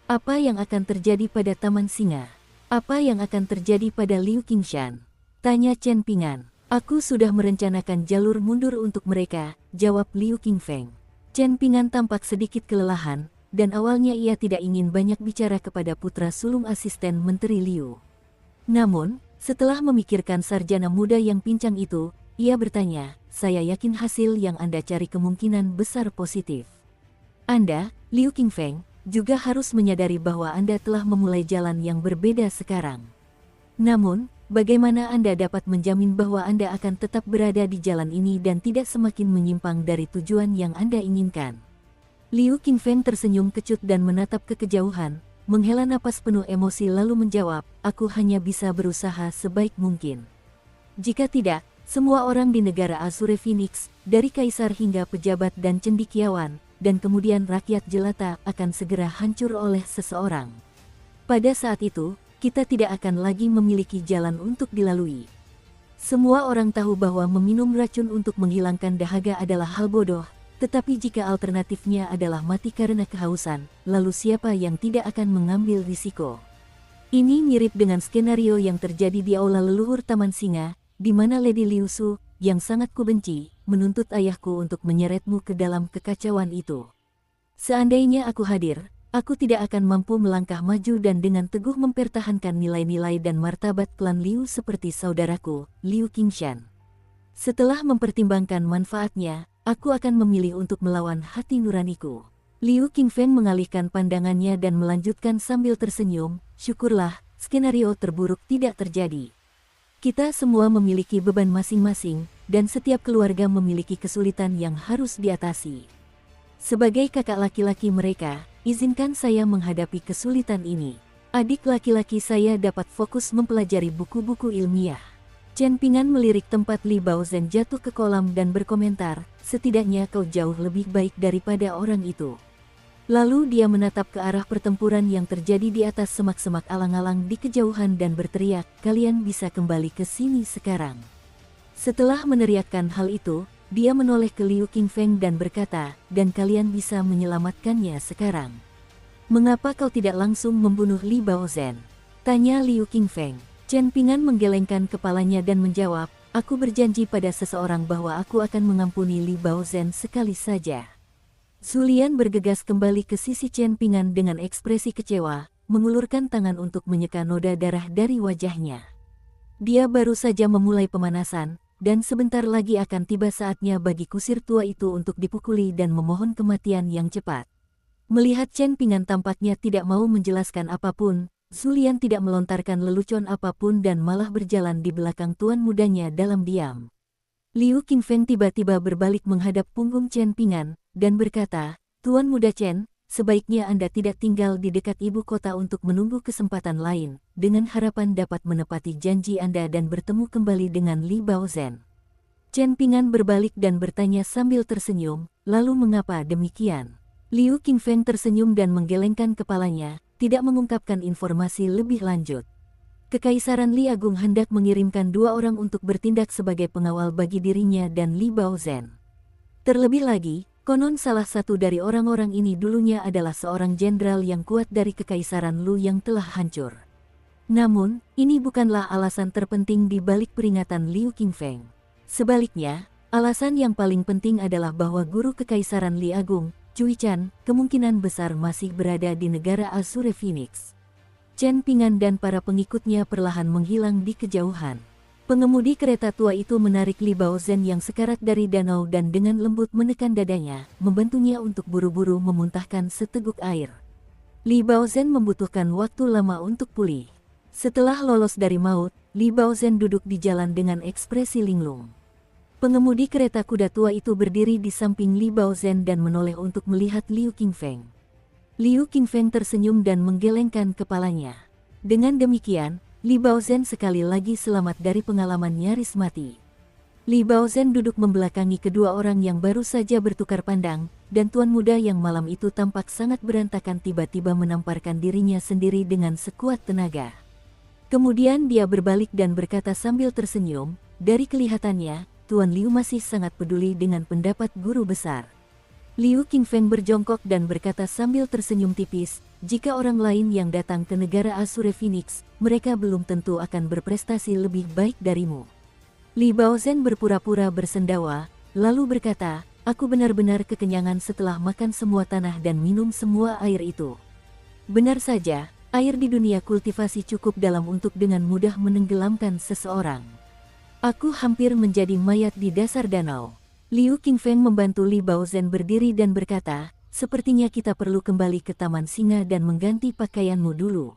Apa yang akan terjadi pada Taman Singa? Apa yang akan terjadi pada Liu Qingshan? Tanya Chen Pingan. Aku sudah merencanakan jalur mundur untuk mereka, jawab Liu Qingfeng. Chen Pingan tampak sedikit kelelahan, dan awalnya ia tidak ingin banyak bicara kepada putra sulung asisten Menteri Liu. Namun, setelah memikirkan sarjana muda yang pincang itu, ia bertanya, saya yakin hasil yang Anda cari kemungkinan besar positif. Anda, Liu Qingfeng, juga harus menyadari bahwa Anda telah memulai jalan yang berbeda sekarang. Namun, bagaimana Anda dapat menjamin bahwa Anda akan tetap berada di jalan ini dan tidak semakin menyimpang dari tujuan yang Anda inginkan? Liu Qingfeng tersenyum kecut dan menatap ke kejauhan, menghela napas penuh emosi lalu menjawab, aku hanya bisa berusaha sebaik mungkin. Jika tidak, semua orang di negara Azure Phoenix, dari kaisar hingga pejabat dan cendekiawan, dan kemudian rakyat jelata akan segera hancur oleh seseorang. Pada saat itu, kita tidak akan lagi memiliki jalan untuk dilalui. Semua orang tahu bahwa meminum racun untuk menghilangkan dahaga adalah hal bodoh, tetapi jika alternatifnya adalah mati karena kehausan, lalu siapa yang tidak akan mengambil risiko? Ini mirip dengan skenario yang terjadi di aula leluhur Taman Singa, di mana Lady Liu Su, yang sangat kubenci, menuntut ayahku untuk menyeretmu ke dalam kekacauan itu. Seandainya aku hadir, aku tidak akan mampu melangkah maju dan dengan teguh mempertahankan nilai-nilai dan martabat klan Liu seperti saudaraku, Liu Qingshan. Setelah mempertimbangkan manfaatnya, aku akan memilih untuk melawan hati nuraniku. Liu Qingfeng mengalihkan pandangannya dan melanjutkan sambil tersenyum, syukurlah, skenario terburuk tidak terjadi. Kita semua memiliki beban masing-masing, dan setiap keluarga memiliki kesulitan yang harus diatasi. Sebagai kakak laki-laki mereka, izinkan saya menghadapi kesulitan ini. Adik laki-laki saya dapat fokus mempelajari buku-buku ilmiah. Chen Ping'an melirik tempat Li Baozhen jatuh ke kolam dan berkomentar, setidaknya kau jauh lebih baik daripada orang itu. Lalu dia menatap ke arah pertempuran yang terjadi di atas semak-semak alang-alang di kejauhan dan berteriak, kalian bisa kembali ke sini sekarang. Setelah meneriakkan hal itu, dia menoleh ke Liu Qingfeng dan berkata, dan kalian bisa menyelamatkannya sekarang. Mengapa kau tidak langsung membunuh Li Baozhen? Tanya Liu Qingfeng. Chen Ping'an menggelengkan kepalanya dan menjawab, aku berjanji pada seseorang bahwa aku akan mengampuni Li Baozhen sekali saja. Zulian bergegas kembali ke sisi Chen Ping'an dengan ekspresi kecewa, mengulurkan tangan untuk menyeka noda darah dari wajahnya. Dia baru saja memulai pemanasan, dan sebentar lagi akan tiba saatnya bagi kusir tua itu untuk dipukuli dan memohon kematian yang cepat. Melihat Chen Ping'an tampaknya tidak mau menjelaskan apapun, Zulian tidak melontarkan lelucon apapun dan malah berjalan di belakang tuan mudanya dalam diam. Liu Qingfeng tiba-tiba berbalik menghadap punggung Chen Ping'an, dan berkata, Tuan muda Chen, sebaiknya Anda tidak tinggal di dekat ibu kota untuk menunggu kesempatan lain, dengan harapan dapat menepati janji Anda dan bertemu kembali dengan Li Baozhen. Chen Ping'an berbalik dan bertanya sambil tersenyum, lalu mengapa demikian? Liu Qingfeng tersenyum dan menggelengkan kepalanya, tidak mengungkapkan informasi lebih lanjut. Kekaisaran Li Agung hendak mengirimkan 2 orang untuk bertindak sebagai pengawal bagi dirinya dan Li Baozhen. Terlebih lagi, konon salah satu dari orang-orang ini dulunya adalah seorang jenderal yang kuat dari Kekaisaran Lu yang telah hancur. Namun, ini bukanlah alasan terpenting di balik peringatan Liu Qingfeng. Sebaliknya, alasan yang paling penting adalah bahwa guru Kekaisaran Li Agung, Cui Chan, kemungkinan besar masih berada di negara Azure Phoenix. Chen Ping'an dan para pengikutnya perlahan menghilang di kejauhan. Pengemudi kereta tua itu menarik Li Baozhen yang sekarat dari danau dan dengan lembut menekan dadanya, membantunya untuk buru-buru memuntahkan seteguk air. Li Baozhen membutuhkan waktu lama untuk pulih. Setelah lolos dari maut, Li Baozhen duduk di jalan dengan ekspresi linglung. Pengemudi kereta kuda tua itu berdiri di samping Li Baozhen dan menoleh untuk melihat Liu Qingfeng. Liu Qingfeng tersenyum dan menggelengkan kepalanya. Dengan demikian, Li Baozhen sekali lagi selamat dari pengalaman nyaris mati. Li Baozhen duduk membelakangi kedua orang yang baru saja bertukar pandang, dan tuan muda yang malam itu tampak sangat berantakan tiba-tiba menamparkan dirinya sendiri dengan sekuat tenaga. Kemudian dia berbalik dan berkata sambil tersenyum, dari kelihatannya, Tuan Liu masih sangat peduli dengan pendapat guru besar. Liu Qingfeng berjongkok dan berkata sambil tersenyum tipis, jika orang lain yang datang ke negara Azure Phoenix, mereka belum tentu akan berprestasi lebih baik darimu. Li Baozhen berpura-pura bersendawa, lalu berkata, aku benar-benar kekenyangan setelah makan semua tanah dan minum semua air itu. Benar saja, air di dunia kultivasi cukup dalam untuk dengan mudah menenggelamkan seseorang. Aku hampir menjadi mayat di dasar danau. Liu Qingfeng membantu Li Baozhen berdiri dan berkata, sepertinya kita perlu kembali ke Taman Singa dan mengganti pakaianmu dulu.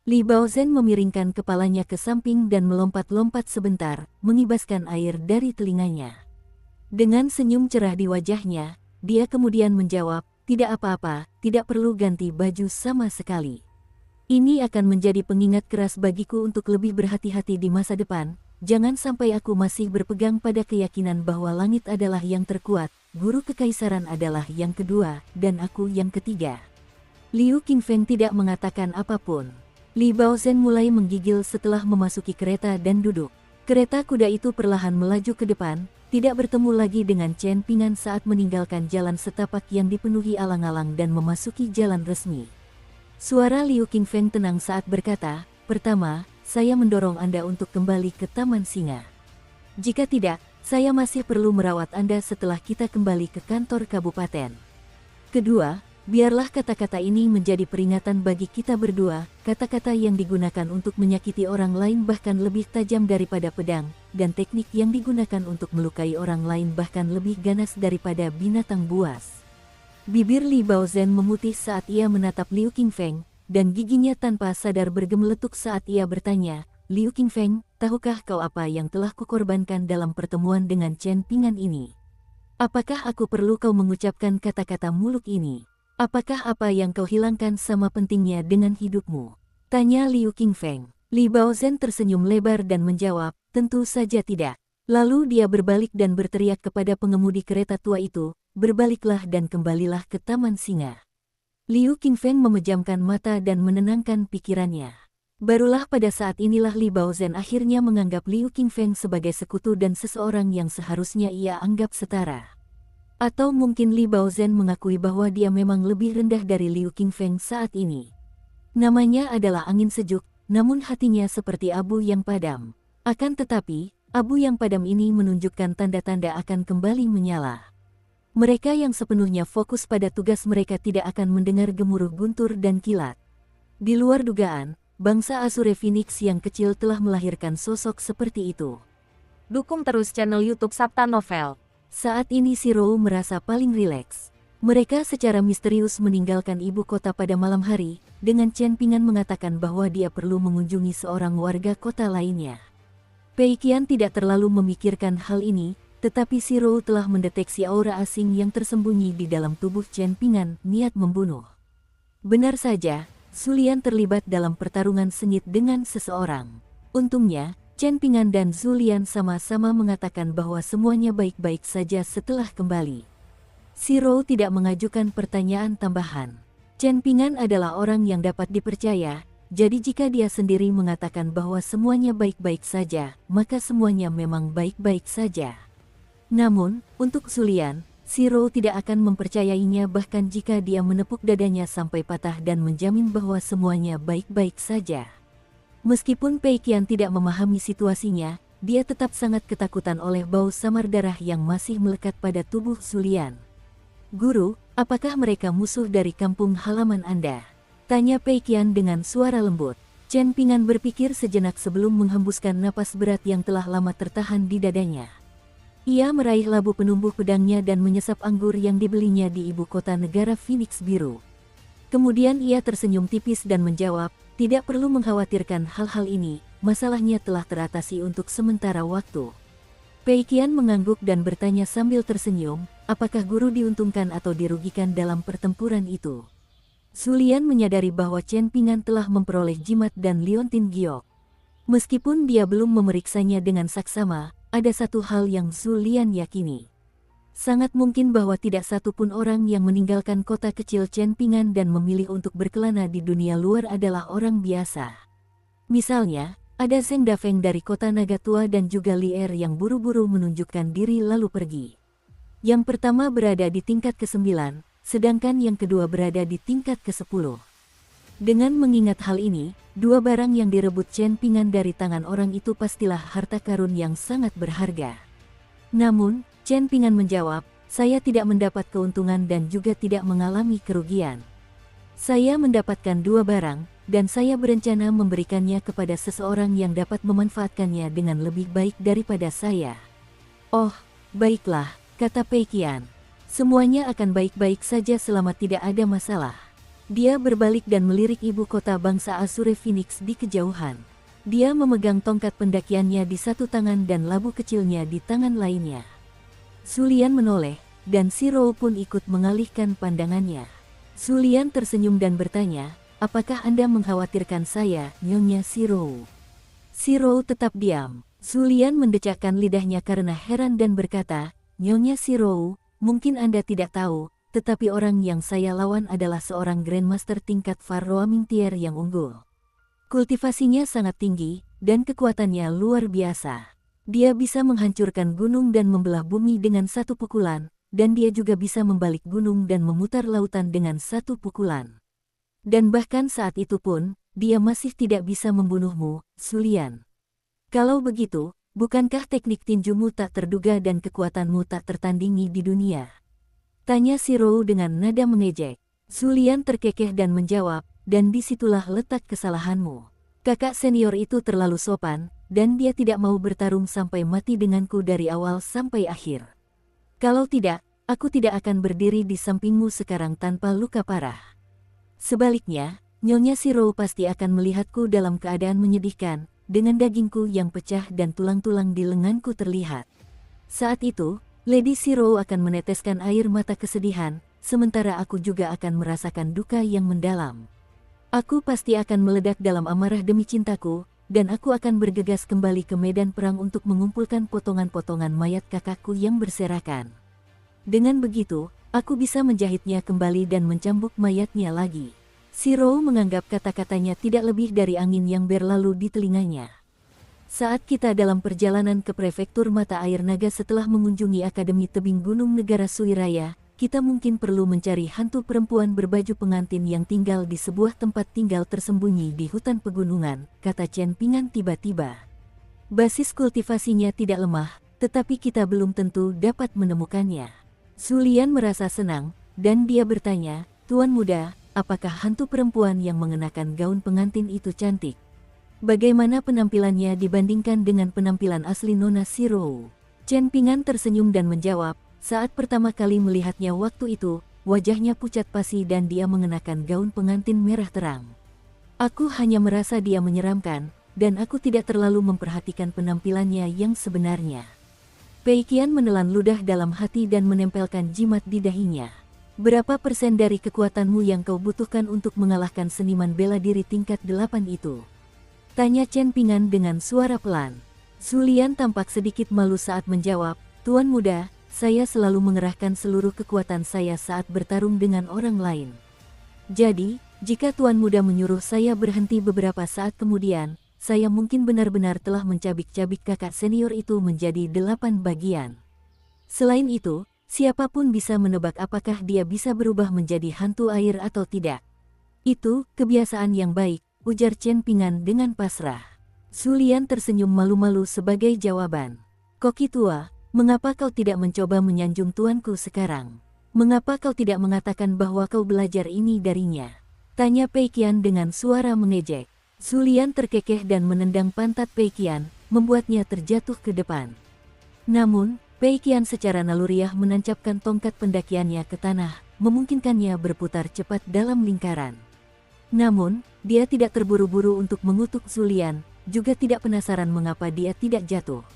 Li Baozhen memiringkan kepalanya ke samping dan melompat-lompat sebentar, mengibaskan air dari telinganya. Dengan senyum cerah di wajahnya, dia kemudian menjawab, tidak apa-apa, tidak perlu ganti baju sama sekali. Ini akan menjadi pengingat keras bagiku untuk lebih berhati-hati di masa depan, jangan sampai aku masih berpegang pada keyakinan bahwa langit adalah yang terkuat, guru kekaisaran adalah yang kedua, dan aku yang ketiga. Liu Qingfeng tidak mengatakan apapun. Li Baozhen mulai menggigil setelah memasuki kereta dan duduk. Kereta kuda itu perlahan melaju ke depan, tidak bertemu lagi dengan Chen Pingan saat meninggalkan jalan setapak yang dipenuhi alang-alang dan memasuki jalan resmi. Suara Liu Qingfeng tenang saat berkata, "Pertama, saya mendorong Anda untuk kembali ke Taman Singa. Jika tidak, saya masih perlu merawat Anda setelah kita kembali ke kantor kabupaten. Kedua, biarlah kata-kata ini menjadi peringatan bagi kita berdua, kata-kata yang digunakan untuk menyakiti orang lain bahkan lebih tajam daripada pedang, dan teknik yang digunakan untuk melukai orang lain bahkan lebih ganas daripada binatang buas." Bibir Li Baozhen memutih saat ia menatap Liu Qingfeng, dan giginya tanpa sadar bergemeletuk saat ia bertanya, "Liu Qingfeng, tahukah kau apa yang telah kukorbankan dalam pertemuan dengan Chen Pingan ini? Apakah aku perlu kau mengucapkan kata-kata muluk ini? Apakah apa yang kau hilangkan sama pentingnya dengan hidupmu?" Tanya Liu Qingfeng. Li Baozhen tersenyum lebar dan menjawab, "Tentu saja tidak." Lalu dia berbalik dan berteriak kepada pengemudi kereta tua itu, "Berbaliklah dan kembalilah ke Taman Singa." Liu Qingfeng memejamkan mata dan menenangkan pikirannya. Barulah pada saat inilah Li Baozhen akhirnya menganggap Liu Qingfeng sebagai sekutu dan seseorang yang seharusnya ia anggap setara. Atau mungkin Li Baozhen mengakui bahwa dia memang lebih rendah dari Liu Qingfeng saat ini. Namanya adalah angin sejuk, namun hatinya seperti abu yang padam. Akan tetapi, abu yang padam ini menunjukkan tanda-tanda akan kembali menyala. Mereka yang sepenuhnya fokus pada tugas mereka tidak akan mendengar gemuruh guntur dan kilat. Di luar dugaan, bangsa Azure Phoenix yang kecil telah melahirkan sosok seperti itu. Dukung terus channel YouTube Sabta Novel. Saat ini Shirou merasa paling rileks. Mereka secara misterius meninggalkan ibu kota pada malam hari, dengan Chen Pingan mengatakan bahwa dia perlu mengunjungi seorang warga kota lainnya. Pei Qian tidak terlalu memikirkan hal ini, tetapi Shirou telah mendeteksi aura asing yang tersembunyi di dalam tubuh Chen Pingan, niat membunuh. Benar saja, Zhu Lian terlibat dalam pertarungan sengit dengan seseorang. Untungnya, Chen Pingan dan Zhu Lian sama-sama mengatakan bahwa semuanya baik-baik saja setelah kembali. Shirou tidak mengajukan pertanyaan tambahan. Chen Pingan adalah orang yang dapat dipercaya, jadi jika dia sendiri mengatakan bahwa semuanya baik-baik saja, maka semuanya memang baik-baik saja. Namun, untuk Zhu Lian, Shirou tidak akan mempercayainya bahkan jika dia menepuk dadanya sampai patah dan menjamin bahwa semuanya baik-baik saja. Meskipun Pei Qian tidak memahami situasinya, dia tetap sangat ketakutan oleh bau samar darah yang masih melekat pada tubuh Zhu Lian. "Guru, apakah mereka musuh dari kampung halaman Anda?" tanya Pei Qian dengan suara lembut. Chen Pingan berpikir sejenak sebelum menghembuskan napas berat yang telah lama tertahan di dadanya. Ia meraih labu penumbuh pedangnya dan menyesap anggur yang dibelinya di ibu kota negara Phoenix Biru. Kemudian ia tersenyum tipis dan menjawab, "Tidak perlu mengkhawatirkan hal-hal ini, masalahnya telah teratasi untuk sementara waktu." Pei Qian mengangguk dan bertanya sambil tersenyum, "Apakah guru diuntungkan atau dirugikan dalam pertempuran itu?" Zhu Lian menyadari bahwa Chen Pingan telah memperoleh jimat dan liontin giok. Meskipun dia belum memeriksanya dengan saksama, ada satu hal yang Zhu Lian yakini. Sangat mungkin bahwa tidak satu pun orang yang meninggalkan kota kecil Chen Pingan dan memilih untuk berkelana di dunia luar adalah orang biasa. Misalnya, ada Zheng Dafeng dari kota Naga Tua dan juga Li Er yang buru-buru menunjukkan diri lalu pergi. Yang pertama berada di tingkat ke-9, sedangkan yang kedua berada di tingkat ke-10. Dengan mengingat hal ini, dua barang yang direbut Chen Pingan dari tangan orang itu pastilah harta karun yang sangat berharga. Namun, Chen Pingan menjawab, "Saya tidak mendapat keuntungan dan juga tidak mengalami kerugian. Saya mendapatkan dua barang, dan saya berencana memberikannya kepada seseorang yang dapat memanfaatkannya dengan lebih baik daripada saya." "Oh, baiklah," kata Pei Qian. "Semuanya akan baik-baik saja selama tidak ada masalah." Dia berbalik dan melirik ibu kota bangsa Azure Phoenix di kejauhan. Dia memegang tongkat pendakiannya di satu tangan dan labu kecilnya di tangan lainnya. Zhu Lian menoleh, dan Shirou pun ikut mengalihkan pandangannya. Zhu Lian tersenyum dan bertanya, "Apakah Anda mengkhawatirkan saya, Nyonya Shirou?" Shirou tetap diam. Sulian mendecakkan lidahnya karena heran dan berkata, "Nyonya Shirou, mungkin Anda tidak tahu, tetapi orang yang saya lawan adalah seorang Grandmaster tingkat Farroaming Tier yang unggul. Kultivasinya sangat tinggi, dan kekuatannya luar biasa. Dia bisa menghancurkan gunung dan membelah bumi dengan satu pukulan, dan dia juga bisa membalik gunung dan memutar lautan dengan satu pukulan. Dan bahkan saat itu pun, dia masih tidak bisa membunuhmu, Sulian. Kalau begitu, bukankah teknik tinjumu tak terduga dan kekuatanmu tak tertandingi di dunia?" Tanya Shirou dengan nada mengejek. Sulian terkekeh dan menjawab, "Dan disitulah letak kesalahanmu. Kakak senior itu terlalu sopan, dan dia tidak mau bertarung sampai mati denganku dari awal sampai akhir. Kalau tidak, aku tidak akan berdiri di sampingmu sekarang tanpa luka parah. Sebaliknya, Nyonya Shirou pasti akan melihatku dalam keadaan menyedihkan, dengan dagingku yang pecah dan tulang-tulang di lenganku terlihat. Saat itu, Lady Shirou akan meneteskan air mata kesedihan, sementara aku juga akan merasakan duka yang mendalam. Aku pasti akan meledak dalam amarah demi cintaku, dan aku akan bergegas kembali ke medan perang untuk mengumpulkan potongan-potongan mayat kakakku yang berserakan. Dengan begitu, aku bisa menjahitnya kembali dan mencambuk mayatnya lagi." Shirou menganggap kata-katanya tidak lebih dari angin yang berlalu di telinganya. Saat kita dalam perjalanan ke prefektur mata air naga setelah mengunjungi Akademi Tebing Gunung Negara Suiraya, kita mungkin perlu mencari hantu perempuan berbaju pengantin yang tinggal di sebuah tempat tinggal tersembunyi di hutan pegunungan, kata Chen Pingan tiba-tiba. Basis kultivasinya tidak lemah, tetapi kita belum tentu dapat menemukannya. Sulian merasa senang, dan dia bertanya, "Tuan muda, apakah hantu perempuan yang mengenakan gaun pengantin itu cantik? Bagaimana penampilannya dibandingkan dengan penampilan asli Nona Shirou?" Chen Pingan tersenyum dan menjawab, "Saat pertama kali melihatnya waktu itu, wajahnya pucat pasi dan dia mengenakan gaun pengantin merah terang. Aku hanya merasa dia menyeramkan, dan aku tidak terlalu memperhatikan penampilannya yang sebenarnya." Pei Qian menelan ludah dalam hati dan menempelkan jimat di dahinya. "Berapa persen dari kekuatanmu yang kau butuhkan untuk mengalahkan seniman bela diri tingkat 8 itu?" Tanya Chen Pingan dengan suara pelan. Sulian tampak sedikit malu saat menjawab, "Tuan muda, saya selalu mengerahkan seluruh kekuatan saya saat bertarung dengan orang lain. Jadi, jika Tuan muda menyuruh saya berhenti beberapa saat kemudian, saya mungkin benar-benar telah mencabik-cabik kakak senior itu menjadi 8 bagian. Selain itu, siapapun bisa menebak apakah dia bisa berubah menjadi hantu air atau tidak. Itu kebiasaan yang baik," ujar Chen Pingan dengan pasrah. Sulian tersenyum malu-malu sebagai jawaban. "Koki tua, mengapa kau tidak mencoba menyanjung tuanku sekarang? Mengapa kau tidak mengatakan bahwa kau belajar ini darinya?" Tanya Pei Qian dengan suara mengejek. Sulian terkekeh dan menendang pantat Pei Qian, membuatnya terjatuh ke depan. Namun, Pei Qian secara naluriah menancapkan tongkat pendakiannya ke tanah, memungkinkannya berputar cepat dalam lingkaran. Namun, dia tidak terburu-buru untuk mengutuk Sulian, juga tidak penasaran mengapa dia tidak jatuh.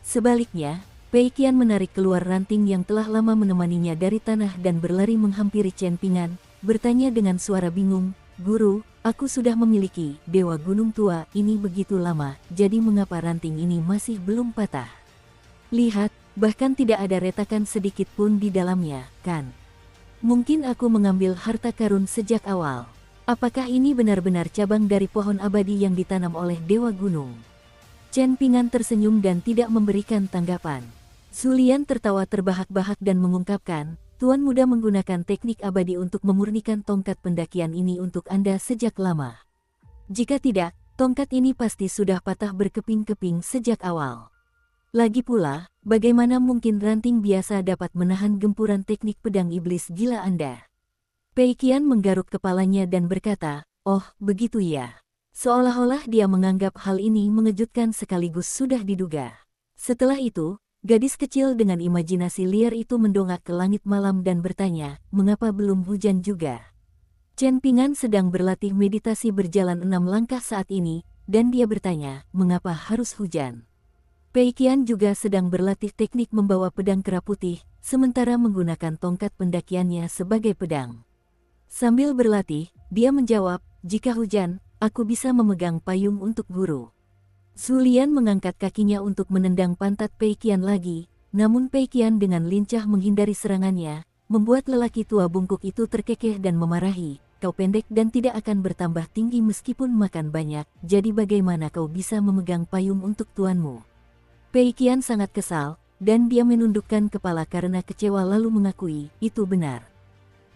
Sebaliknya, Pei Qian menarik keluar ranting yang telah lama menemaninya dari tanah dan berlari menghampiri Chen Pingan, bertanya dengan suara bingung, "Guru, aku sudah memiliki Dewa Gunung Tua ini begitu lama, jadi mengapa ranting ini masih belum patah? Lihat, bahkan tidak ada retakan sedikit pun di dalamnya, kan? Mungkin aku mengambil harta karun sejak awal. Apakah ini benar-benar cabang dari pohon abadi yang ditanam oleh Dewa Gunung?" Chen Pingan tersenyum dan tidak memberikan tanggapan. Sulian tertawa terbahak-bahak dan mengungkapkan, "Tuan muda menggunakan teknik abadi untuk memurnikan tongkat pendakian ini untuk Anda sejak lama. Jika tidak, tongkat ini pasti sudah patah berkeping-keping sejak awal. Lagi pula, bagaimana mungkin ranting biasa dapat menahan gempuran teknik pedang iblis gila Anda?" Pei Qian menggaruk kepalanya dan berkata, "Oh, begitu ya." Seolah-olah dia menganggap hal ini mengejutkan sekaligus sudah diduga. Setelah itu, gadis kecil dengan imajinasi liar itu mendongak ke langit malam dan bertanya, "Mengapa belum hujan juga?" Chen Pingan sedang berlatih meditasi berjalan 6 langkah saat ini, dan dia bertanya, "Mengapa harus hujan?" Pei Qian juga sedang berlatih teknik membawa pedang kera putih, sementara menggunakan tongkat pendakiannya sebagai pedang. Sambil berlatih, dia menjawab, "Jika hujan, aku bisa memegang payung untuk guru." Zulian mengangkat kakinya untuk menendang pantat Pei Qian lagi, namun Pei Qian dengan lincah menghindari serangannya, membuat lelaki tua bungkuk itu terkekeh dan memarahi, "Kau pendek dan tidak akan bertambah tinggi meskipun makan banyak, jadi bagaimana kau bisa memegang payung untuk tuanmu?" Pei Qian sangat kesal, dan dia menundukkan kepala karena kecewa lalu mengakui, "Itu benar.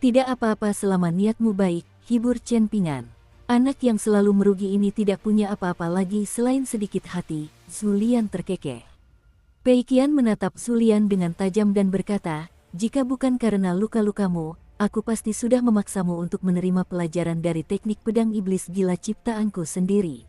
Tidak apa-apa selama niatmu baik," hibur Chen Pingan. Anak yang selalu merugi ini tidak punya apa-apa lagi selain sedikit hati. Zulian terkekeh. Pei Qian menatap Zulian dengan tajam dan berkata, "Jika bukan karena luka-lukamu, aku pasti sudah memaksamu untuk menerima pelajaran dari teknik pedang iblis gila ciptaanku sendiri.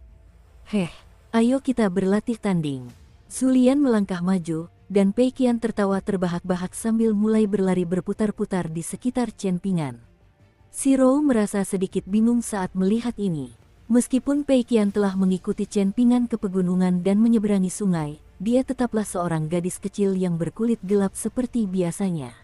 Ayo kita berlatih tanding." Zulian melangkah maju, dan Pei Qian tertawa terbahak-bahak sambil mulai berlari berputar-putar di sekitar Chen Pingan. Zhou merasa sedikit bingung saat melihat ini. Meskipun Pei Qian telah mengikuti Chen Pingan ke pegunungan dan menyeberangi sungai, dia tetaplah seorang gadis kecil yang berkulit gelap seperti biasanya.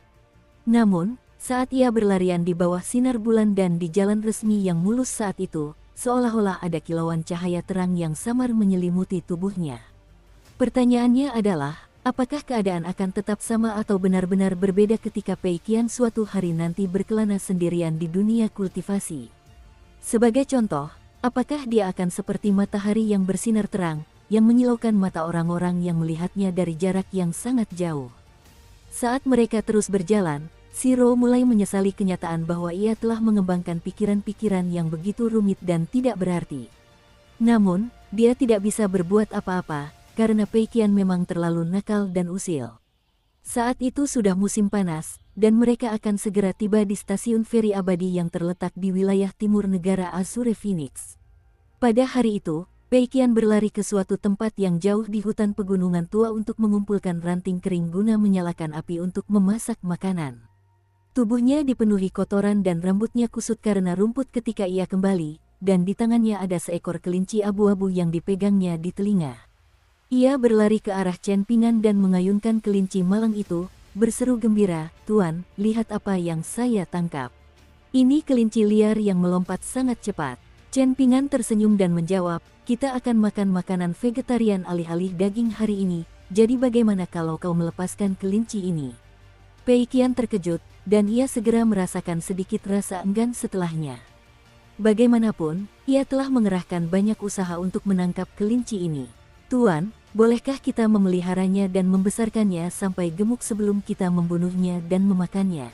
Namun, saat ia berlarian di bawah sinar bulan dan di jalan resmi yang mulus saat itu, seolah-olah ada kilauan cahaya terang yang samar menyelimuti tubuhnya. Pertanyaannya adalah, apakah keadaan akan tetap sama atau benar-benar berbeda ketika Pei Qian suatu hari nanti berkelana sendirian di dunia kultivasi? Sebagai contoh, apakah dia akan seperti matahari yang bersinar terang, yang menyilaukan mata orang-orang yang melihatnya dari jarak yang sangat jauh? Saat mereka terus berjalan, Zhou mulai menyesali kenyataan bahwa ia telah mengembangkan pikiran-pikiran yang begitu rumit dan tidak berarti. Namun, dia tidak bisa berbuat apa-apa, karena Pei Qian memang terlalu nakal dan usil. Saat itu sudah musim panas, dan mereka akan segera tiba di stasiun feri abadi yang terletak di wilayah timur negara Azure Phoenix. Pada hari itu, Pei Qian berlari ke suatu tempat yang jauh di hutan pegunungan tua untuk mengumpulkan ranting kering guna menyalakan api untuk memasak makanan. Tubuhnya dipenuhi kotoran dan rambutnya kusut karena rumput ketika ia kembali, dan di tangannya ada seekor kelinci abu-abu yang dipegangnya di telinga. Ia berlari ke arah Chen Pingan dan mengayunkan kelinci malang itu, berseru gembira, "Tuan, lihat apa yang saya tangkap." Ini kelinci liar yang melompat sangat cepat. Chen Pingan tersenyum dan menjawab, "Kita akan makan makanan vegetarian alih-alih daging hari ini, jadi bagaimana kalau kau melepaskan kelinci ini?" Pei Qian terkejut, dan ia segera merasakan sedikit rasa enggan setelahnya. Bagaimanapun, ia telah mengerahkan banyak usaha untuk menangkap kelinci ini. "Tuan, bolehkah kita memeliharanya dan membesarkannya sampai gemuk sebelum kita membunuhnya dan memakannya?"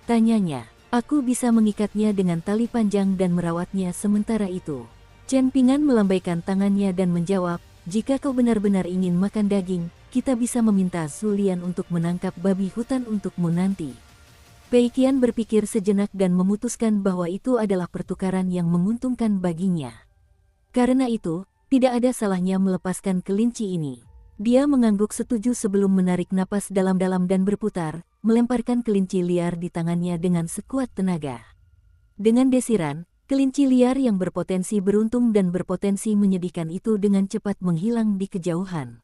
tanyanya. "Aku bisa mengikatnya dengan tali panjang dan merawatnya sementara itu." Chen Pingan melambaikan tangannya dan menjawab, "Jika kau benar-benar ingin makan daging, kita bisa meminta Zulian untuk menangkap babi hutan untukmu nanti." Pei Qian berpikir sejenak dan memutuskan bahwa itu adalah pertukaran yang menguntungkan baginya. Karena itu, tidak ada salahnya melepaskan kelinci ini. Dia mengangguk setuju sebelum menarik napas dalam-dalam dan berputar, melemparkan kelinci liar di tangannya dengan sekuat tenaga. Dengan desiran, kelinci liar yang berpotensi beruntung dan berpotensi menyedihkan itu dengan cepat menghilang di kejauhan.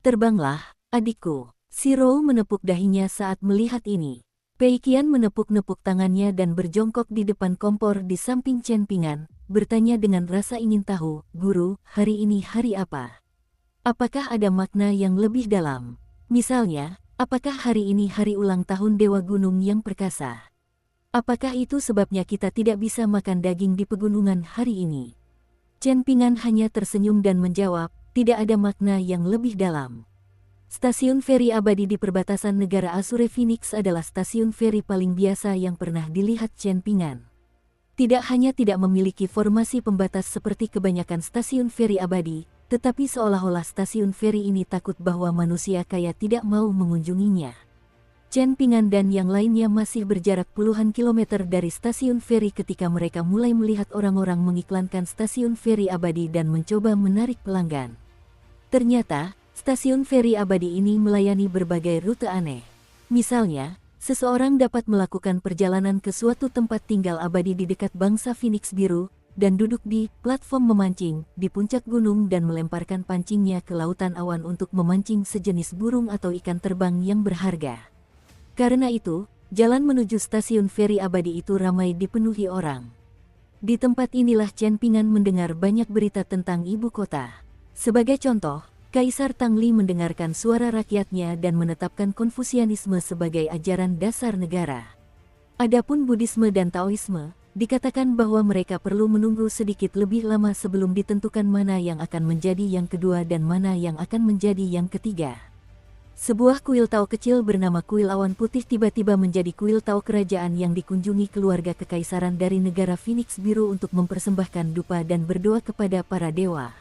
"Terbanglah, adikku." Zhou menepuk dahinya saat melihat ini. Pei Qian menepuk-nepuk tangannya dan berjongkok di depan kompor di samping Chen Pingan, bertanya dengan rasa ingin tahu, "Guru, hari ini hari apa? Apakah ada makna yang lebih dalam? Misalnya, apakah hari ini hari ulang tahun Dewa Gunung yang perkasa? Apakah itu sebabnya kita tidak bisa makan daging di pegunungan hari ini?" Chen Pingan hanya tersenyum dan menjawab, "Tidak ada makna yang lebih dalam." Stasiun feri abadi di perbatasan negara Azure Phoenix adalah stasiun feri paling biasa yang pernah dilihat Chen Pingan. Tidak hanya tidak memiliki formasi pembatas seperti kebanyakan stasiun feri abadi, tetapi seolah-olah stasiun feri ini takut bahwa manusia kaya tidak mau mengunjunginya. Chen Pingan dan yang lainnya masih berjarak puluhan kilometer dari stasiun feri ketika mereka mulai melihat orang-orang mengiklankan stasiun feri abadi dan mencoba menarik pelanggan. Ternyata, stasiun feri abadi ini melayani berbagai rute aneh. Misalnya, seseorang dapat melakukan perjalanan ke suatu tempat tinggal abadi di dekat bangsa Phoenix Biru, dan duduk di platform memancing di puncak gunung dan melemparkan pancingnya ke lautan awan untuk memancing sejenis burung atau ikan terbang yang berharga. Karena itu, jalan menuju stasiun feri abadi itu ramai dipenuhi orang. Di tempat inilah Chen Pingan mendengar banyak berita tentang ibu kota. Sebagai contoh, Kaisar Tangli mendengarkan suara rakyatnya dan menetapkan Konfusianisme sebagai ajaran dasar negara. Adapun Buddhisme dan Taoisme, dikatakan bahwa mereka perlu menunggu sedikit lebih lama sebelum ditentukan mana yang akan menjadi yang kedua dan mana yang akan menjadi yang ketiga. Sebuah kuil Tao kecil bernama Kuil Awan Putih tiba-tiba menjadi kuil Tao kerajaan yang dikunjungi keluarga kekaisaran dari negara Phoenix Biru untuk mempersembahkan dupa dan berdoa kepada para dewa.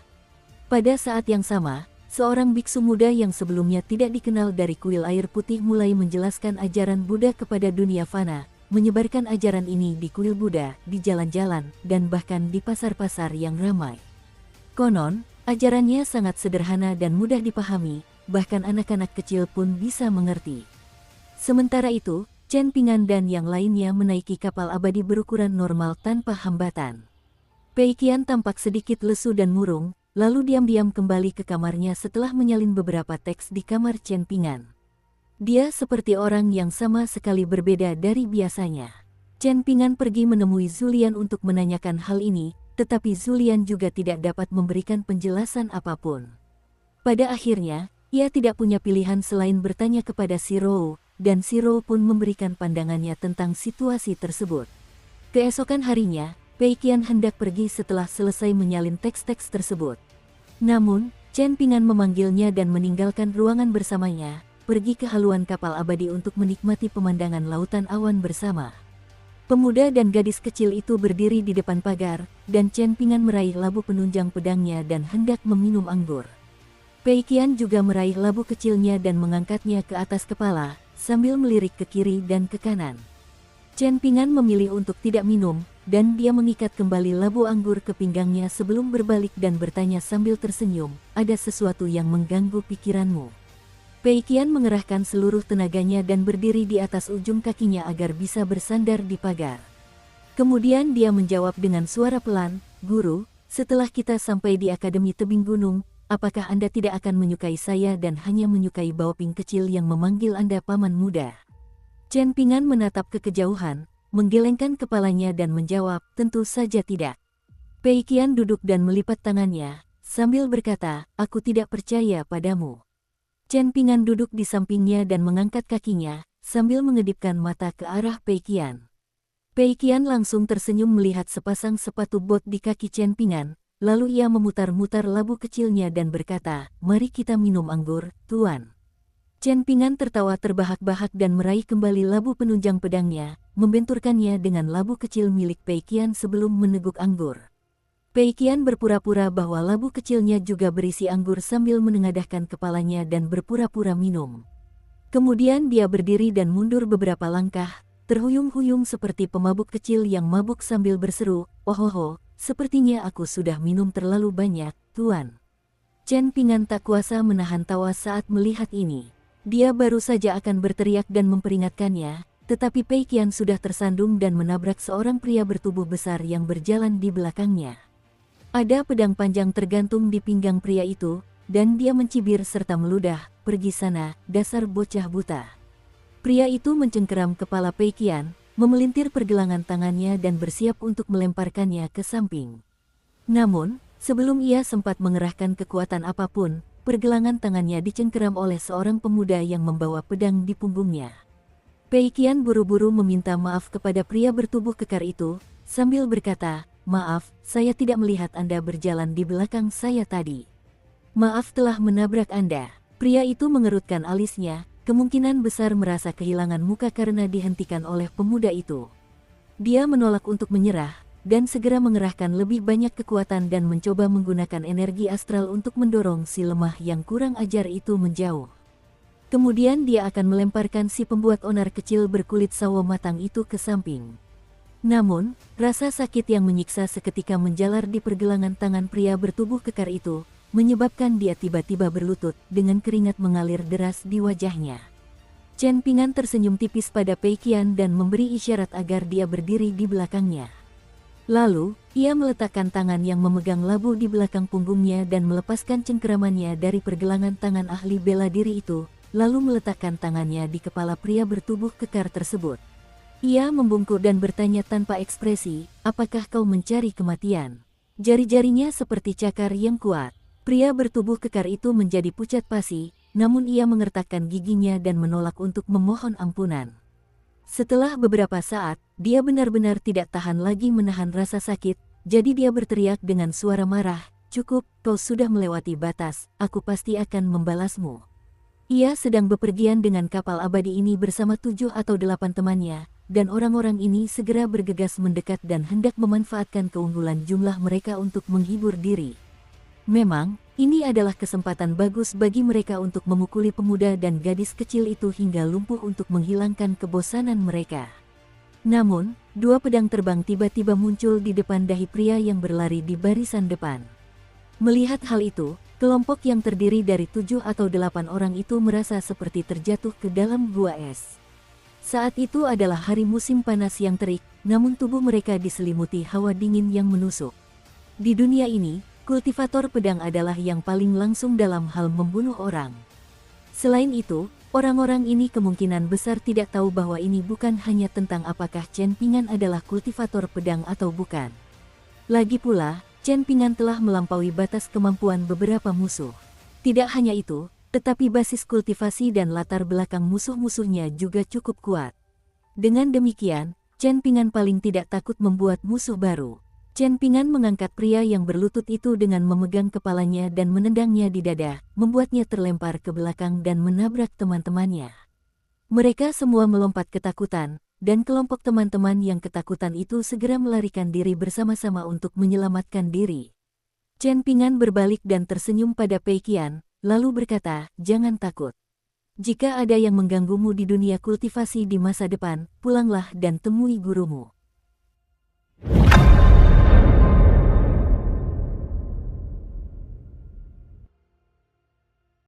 Pada saat yang sama, seorang biksu muda yang sebelumnya tidak dikenal dari Kuil Air Putih mulai menjelaskan ajaran Buddha kepada dunia fana, menyebarkan ajaran ini di kuil Buddha, di jalan-jalan, dan bahkan di pasar-pasar yang ramai. Konon, ajarannya sangat sederhana dan mudah dipahami, bahkan anak-anak kecil pun bisa mengerti. Sementara itu, Chen Ping'an dan yang lainnya menaiki kapal abadi berukuran normal tanpa hambatan. Pei Qian tampak sedikit lesu dan murung, lalu diam-diam kembali ke kamarnya setelah menyalin beberapa teks di kamar Chen Ping'an. Dia seperti orang yang sama sekali berbeda dari biasanya. Chen Ping'an pergi menemui Zulian untuk menanyakan hal ini, tetapi Zulian juga tidak dapat memberikan penjelasan apapun. Pada akhirnya, ia tidak punya pilihan selain bertanya kepada si Rou, dan si Rou pun memberikan pandangannya tentang situasi tersebut. Keesokan harinya, Pei Qian hendak pergi setelah selesai menyalin teks-teks tersebut. Namun, Chen Ping'an memanggilnya dan meninggalkan ruangan bersamanya, pergi ke haluan kapal abadi untuk menikmati pemandangan lautan awan bersama. Pemuda dan gadis kecil itu berdiri di depan pagar, dan Chen Ping'an meraih labu penunjang pedangnya dan hendak meminum anggur. Pei Qian juga meraih labu kecilnya dan mengangkatnya ke atas kepala, sambil melirik ke kiri dan ke kanan. Chen Ping'an memilih untuk tidak minum, dan dia mengikat kembali labu anggur ke pinggangnya sebelum berbalik dan bertanya sambil tersenyum, "Ada sesuatu yang mengganggu pikiranmu?" Pei Qian mengerahkan seluruh tenaganya dan berdiri di atas ujung kakinya agar bisa bersandar di pagar. Kemudian dia menjawab dengan suara pelan, "Guru, setelah kita sampai di Akademi Tebing Gunung, apakah Anda tidak akan menyukai saya dan hanya menyukai Baoping kecil yang memanggil Anda paman muda?" Chen Ping'an menatap ke kejauhan, menggelengkan kepalanya dan menjawab, "Tentu saja tidak." Pei Qian duduk dan melipat tangannya, sambil berkata, "Aku tidak percaya padamu." Chen Ping'an duduk di sampingnya dan mengangkat kakinya, sambil mengedipkan mata ke arah Pei Qian. Pei Qian langsung tersenyum melihat sepasang sepatu bot di kaki Chen Ping'an, lalu ia memutar-mutar labu kecilnya dan berkata, "Mari kita minum anggur, Tuan." Chen Ping'an tertawa terbahak-bahak dan meraih kembali labu penunjang pedangnya, membenturkannya dengan labu kecil milik Pei Qian sebelum meneguk anggur. Pei Qian berpura-pura bahwa labu kecilnya juga berisi anggur sambil menengadahkan kepalanya dan berpura-pura minum. Kemudian dia berdiri dan mundur beberapa langkah, terhuyung-huyung seperti pemabuk kecil yang mabuk sambil berseru, "Ohoho, sepertinya aku sudah minum terlalu banyak, Tuan." Chen Ping'an tak kuasa menahan tawa saat melihat ini. Dia baru saja akan berteriak dan memperingatkannya, tetapi Pei Qian sudah tersandung dan menabrak seorang pria bertubuh besar yang berjalan di belakangnya. Ada pedang panjang tergantung di pinggang pria itu, dan dia mencibir serta meludah, "Pergi sana, dasar bocah buta." Pria itu mencengkeram kepala Pei Qian, memelintir pergelangan tangannya dan bersiap untuk melemparkannya ke samping. Namun, sebelum ia sempat mengerahkan kekuatan apapun, pergelangan tangannya dicengkeram oleh seorang pemuda yang membawa pedang di punggungnya. Pei Qian buru-buru meminta maaf kepada pria bertubuh kekar itu, sambil berkata, "Maaf, saya tidak melihat Anda berjalan di belakang saya tadi. Maaf telah menabrak Anda." Pria itu mengerutkan alisnya, kemungkinan besar merasa kehilangan muka karena dihentikan oleh pemuda itu. Dia menolak untuk menyerah, dan segera mengerahkan lebih banyak kekuatan dan mencoba menggunakan energi astral untuk mendorong si lemah yang kurang ajar itu menjauh. Kemudian dia akan melemparkan si pembuat onar kecil berkulit sawo matang itu ke samping. Namun, rasa sakit yang menyiksa seketika menjalar di pergelangan tangan pria bertubuh kekar itu, menyebabkan dia tiba-tiba berlutut dengan keringat mengalir deras di wajahnya. Chen Ping'an tersenyum tipis pada Pei Qian dan memberi isyarat agar dia berdiri di belakangnya. Lalu, ia meletakkan tangan yang memegang labu di belakang punggungnya dan melepaskan cengkeramannya dari pergelangan tangan ahli bela diri itu, lalu meletakkan tangannya di kepala pria bertubuh kekar tersebut. Ia membungkuk dan bertanya tanpa ekspresi, "Apakah kau mencari kematian?" Jari-jarinya seperti cakar yang kuat. Pria bertubuh kekar itu menjadi pucat pasi, namun ia mengertakkan giginya dan menolak untuk memohon ampunan. Setelah beberapa saat, dia benar-benar tidak tahan lagi menahan rasa sakit, jadi dia berteriak dengan suara marah, "Cukup, kau sudah melewati batas, aku pasti akan membalasmu." Ia sedang bepergian dengan kapal abadi ini bersama 7 atau 8 temannya, dan orang-orang ini segera bergegas mendekat dan hendak memanfaatkan keunggulan jumlah mereka untuk menghibur diri. Memang, ini adalah kesempatan bagus bagi mereka untuk memukuli pemuda dan gadis kecil itu hingga lumpuh untuk menghilangkan kebosanan mereka. Namun, 2 pedang terbang tiba-tiba muncul di depan dahi pria yang berlari di barisan depan. Melihat hal itu, kelompok yang terdiri dari 7 atau 8 orang itu merasa seperti terjatuh ke dalam gua es. Saat itu adalah hari musim panas yang terik, namun tubuh mereka diselimuti hawa dingin yang menusuk. Di dunia ini, kultivator pedang adalah yang paling langsung dalam hal membunuh orang. Selain itu, orang-orang ini kemungkinan besar tidak tahu bahwa ini bukan hanya tentang apakah Chen Pingan adalah kultivator pedang atau bukan. Lagi pula, Chen Pingan telah melampaui batas kemampuan beberapa musuh. Tidak hanya itu, tetapi basis kultivasi dan latar belakang musuh-musuhnya juga cukup kuat. Dengan demikian, Chen Pingan paling tidak takut membuat musuh baru. Chen Pingan mengangkat pria yang berlutut itu dengan memegang kepalanya dan menendangnya di dada, membuatnya terlempar ke belakang dan menabrak teman-temannya. Mereka semua melompat ketakutan, dan kelompok teman-teman yang ketakutan itu segera melarikan diri bersama-sama untuk menyelamatkan diri. Chen Pingan berbalik dan tersenyum pada Pei Qian, lalu berkata, "Jangan takut. Jika ada yang mengganggumu di dunia kultivasi di masa depan, pulanglah dan temui gurumu."